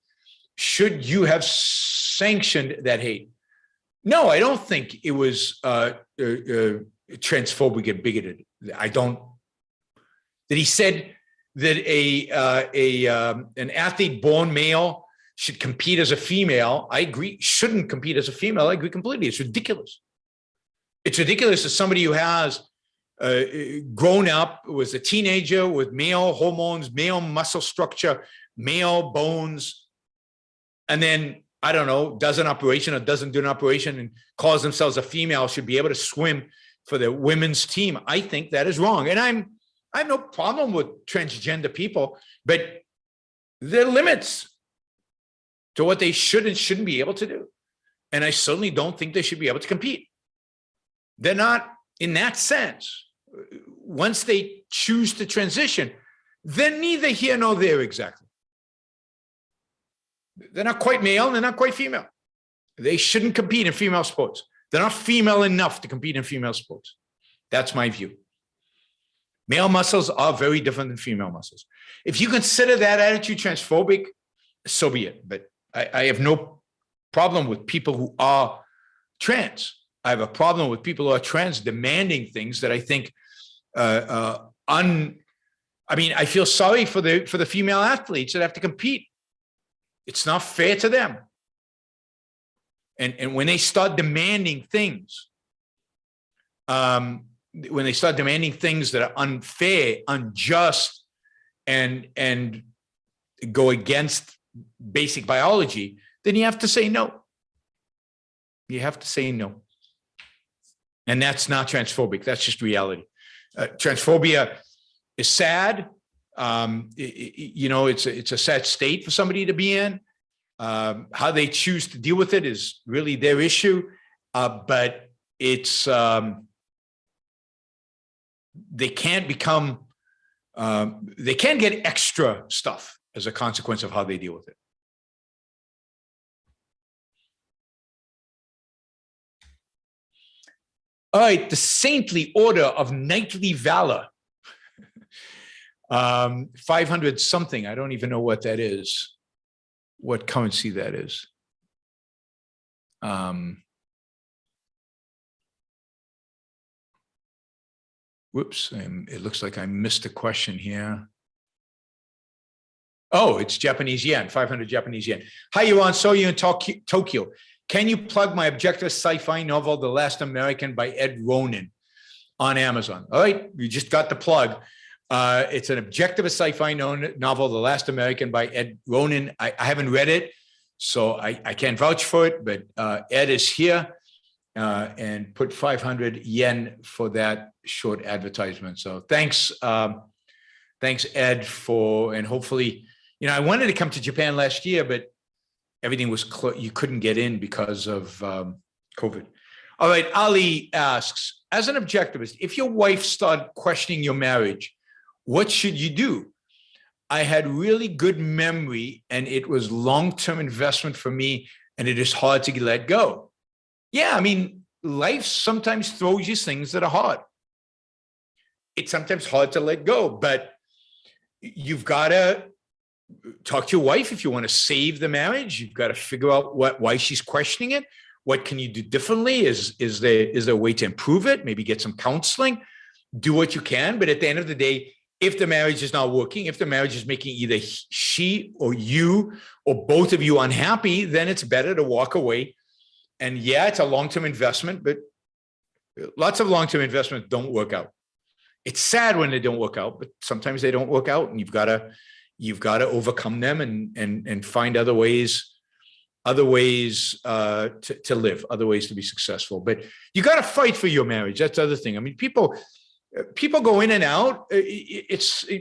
Should you have sanctioned that hate? No, I don't think it was transphobic and bigoted. I don't. That he said that an athlete born male should compete as a female. I agree. Shouldn't compete as a female. I agree completely. It's ridiculous. It's ridiculous that somebody who has grown up, was a teenager with male hormones, male muscle structure, male bones, and then, I don't know, does an operation or doesn't do an operation and calls themselves a female, should be able to swim for the women's team. I think that is wrong. And I have no problem with transgender people, but there are limits to what they should and shouldn't be able to do. And I certainly don't think they should be able to compete. They're not, in that sense. Once they choose to transition, they're neither here nor there exactly. They're not quite male and they're not quite female. They shouldn't compete in female sports. They're not female enough to compete in female sports. That's my view. Male muscles are very different than female muscles. If you consider that attitude transphobic, so be it. But I have no problem with people who are trans. I have a problem with people who are trans demanding things that I think I mean, I feel sorry for the female athletes that have to compete. It's not fair to them. And when they start demanding things, that are unfair, unjust, and go against basic biology, then you have to say no. You have to say no. And that's not transphobic. That's just reality. Transphobia is sad. You know, it's a sad state for somebody to be in. How they choose to deal with it is really their issue. But it's they can't become they can't get extra stuff as a consequence of how they deal with it. All right, the Saintly Order of Knightly Valor. 500 something. I don't even know what that is, what currency that is. Whoops, it looks like I missed a question here. Oh, it's Japanese yen, 500 Japanese yen. Hi, Yuan. Saw you in Tokyo. Can you plug my objective sci-fi novel, The Last American by Ed Ronan, on Amazon? All right, you just got the plug. It's an objective sci-fi novel, The Last American by Ed Ronan. I haven't read it, so I can't vouch for it, but Ed is here and put 500 yen for that short advertisement. So thanks, thanks Ed and hopefully, you know, I wanted to come to Japan last year, but everything was you couldn't get in because of COVID. All right, Ali asks, as an objectivist, if your wife started questioning your marriage, what should you do? I had really good memory and it was long-term investment for me and it is hard to let go. Yeah, I mean, life sometimes throws you things that are hard. It's sometimes hard to let go, but you've got to talk to your wife. If you want to save the marriage, you've got to figure out why she's questioning it. What can you do differently? Is there a way to improve it? Maybe get some counseling. Do what you can. But at the end of the day, if the marriage is not working, if the marriage is making either she or you or both of you unhappy, then it's better to walk away. And yeah, it's a long-term investment, but lots of long-term investments don't work out. It's sad when they don't work out, but sometimes they don't work out, and you've got to overcome them and find other ways to live, other ways to be successful. But you got to fight for your marriage. That's the other thing. I mean, people go in and out.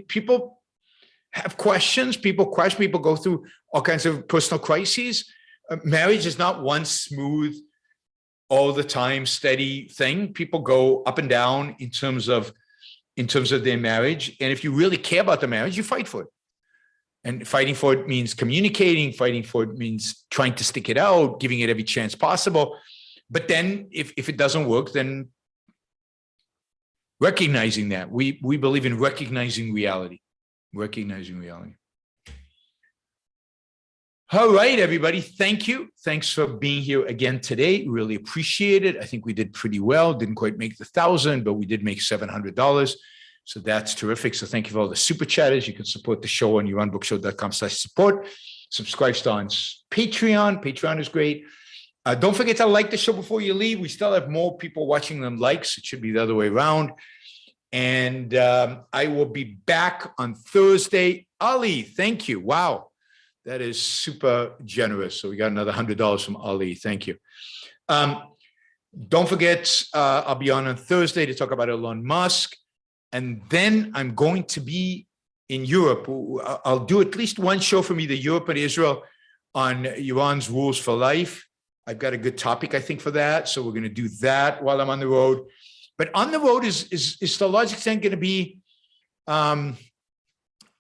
People have questions. People go through all kinds of personal crises. Marriage is not one smooth, all the time, steady thing. People go up and down in terms of their marriage. And if you really care about the marriage, you fight for it. And fighting for it means communicating. Fighting for it means trying to stick it out, giving it every chance possible. But then if it doesn't work, then recognizing that. We believe in recognizing reality. Recognizing reality. All right, everybody. Thank you. Thanks for being here again today. Really appreciate it. I think we did pretty well. Didn't quite make the 1,000, but we did make $700. So that's terrific. So thank you for all the super chatters. You can support the show on youronbookshow.com/support. Subscribe to on Patreon. Patreon is great. Don't forget to like the show before you leave. We still have more people watching than likes. It should be the other way around. And I will be back on Thursday. Ali, thank you. Wow. That is super generous. So we got another $100 from Ali. Thank you. Don't forget, I'll be on Thursday to talk about Elon Musk. And then I'm going to be in Europe. I'll do at least one show from either Europe or Israel on Iran's rules for life. I've got a good topic, I think, for that. So we're going to do that while I'm on the road. But on the road is to a large extent going to be,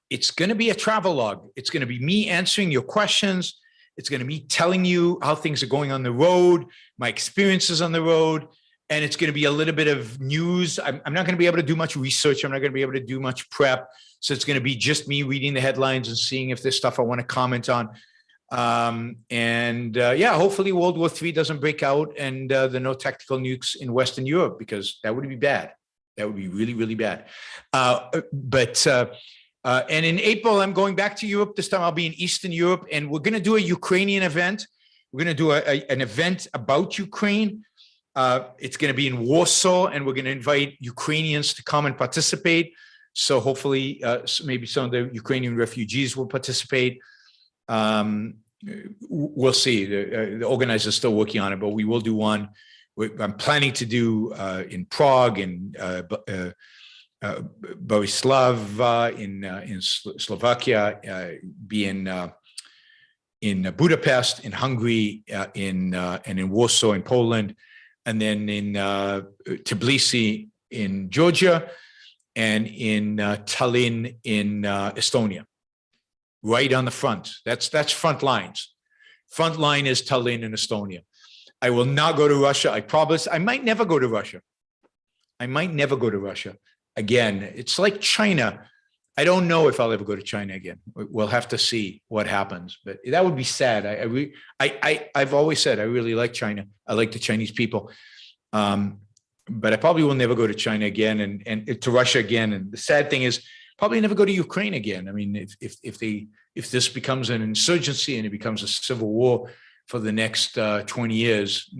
it's going to be a travel log. It's going to be me answering your questions. It's going to be me telling you how things are going on the road, my experiences on the road. And it's going to be a little bit of news. I'm not going to be able to do much research. I'm not going to be able to do much prep. So it's going to be just me reading the headlines and seeing if there's stuff I want to comment on. Yeah, hopefully World War III doesn't break out and there are no tactical nukes in Western Europe, because that would be bad. That would be really, really bad. And in April, I'm going back to Europe. This time I'll be in Eastern Europe, and we're going to do a Ukrainian event. We're going to do an event about Ukraine. It's going to be in Warsaw, and we're going to invite Ukrainians to come and participate. So hopefully, maybe some of the Ukrainian refugees will participate. We'll see. The organizers are still working on it, but we will do one. I'm planning to do in Prague, in Borislav, in Slovakia, be in Budapest, in Hungary, and in Warsaw, in Poland, and then in Tbilisi, in Georgia, and in Tallinn, in Estonia. Right on the front. That's front lines. Front line is Tallinn in Estonia. I will not go to Russia. I promise. I might never go to Russia. Again, it's like China. I don't know if I'll ever go to China again. We'll have to see what happens. But that would be sad. I've always said I really like China. I like the Chinese people. But I probably will never go to China again and to Russia again. And the sad thing is, probably never go to Ukraine again. I mean, if this becomes an insurgency and it becomes a civil war for the next 20 years,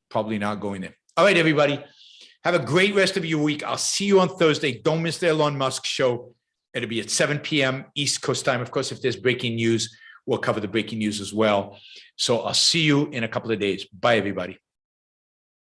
probably not going there. All right, everybody. Have a great rest of your week. I'll see you on Thursday. Don't miss the Elon Musk show. It'll be at 7 p.m. East Coast time. Of course, if there's breaking news, we'll cover the breaking news as well. So I'll see you in a couple of days. Bye, everybody.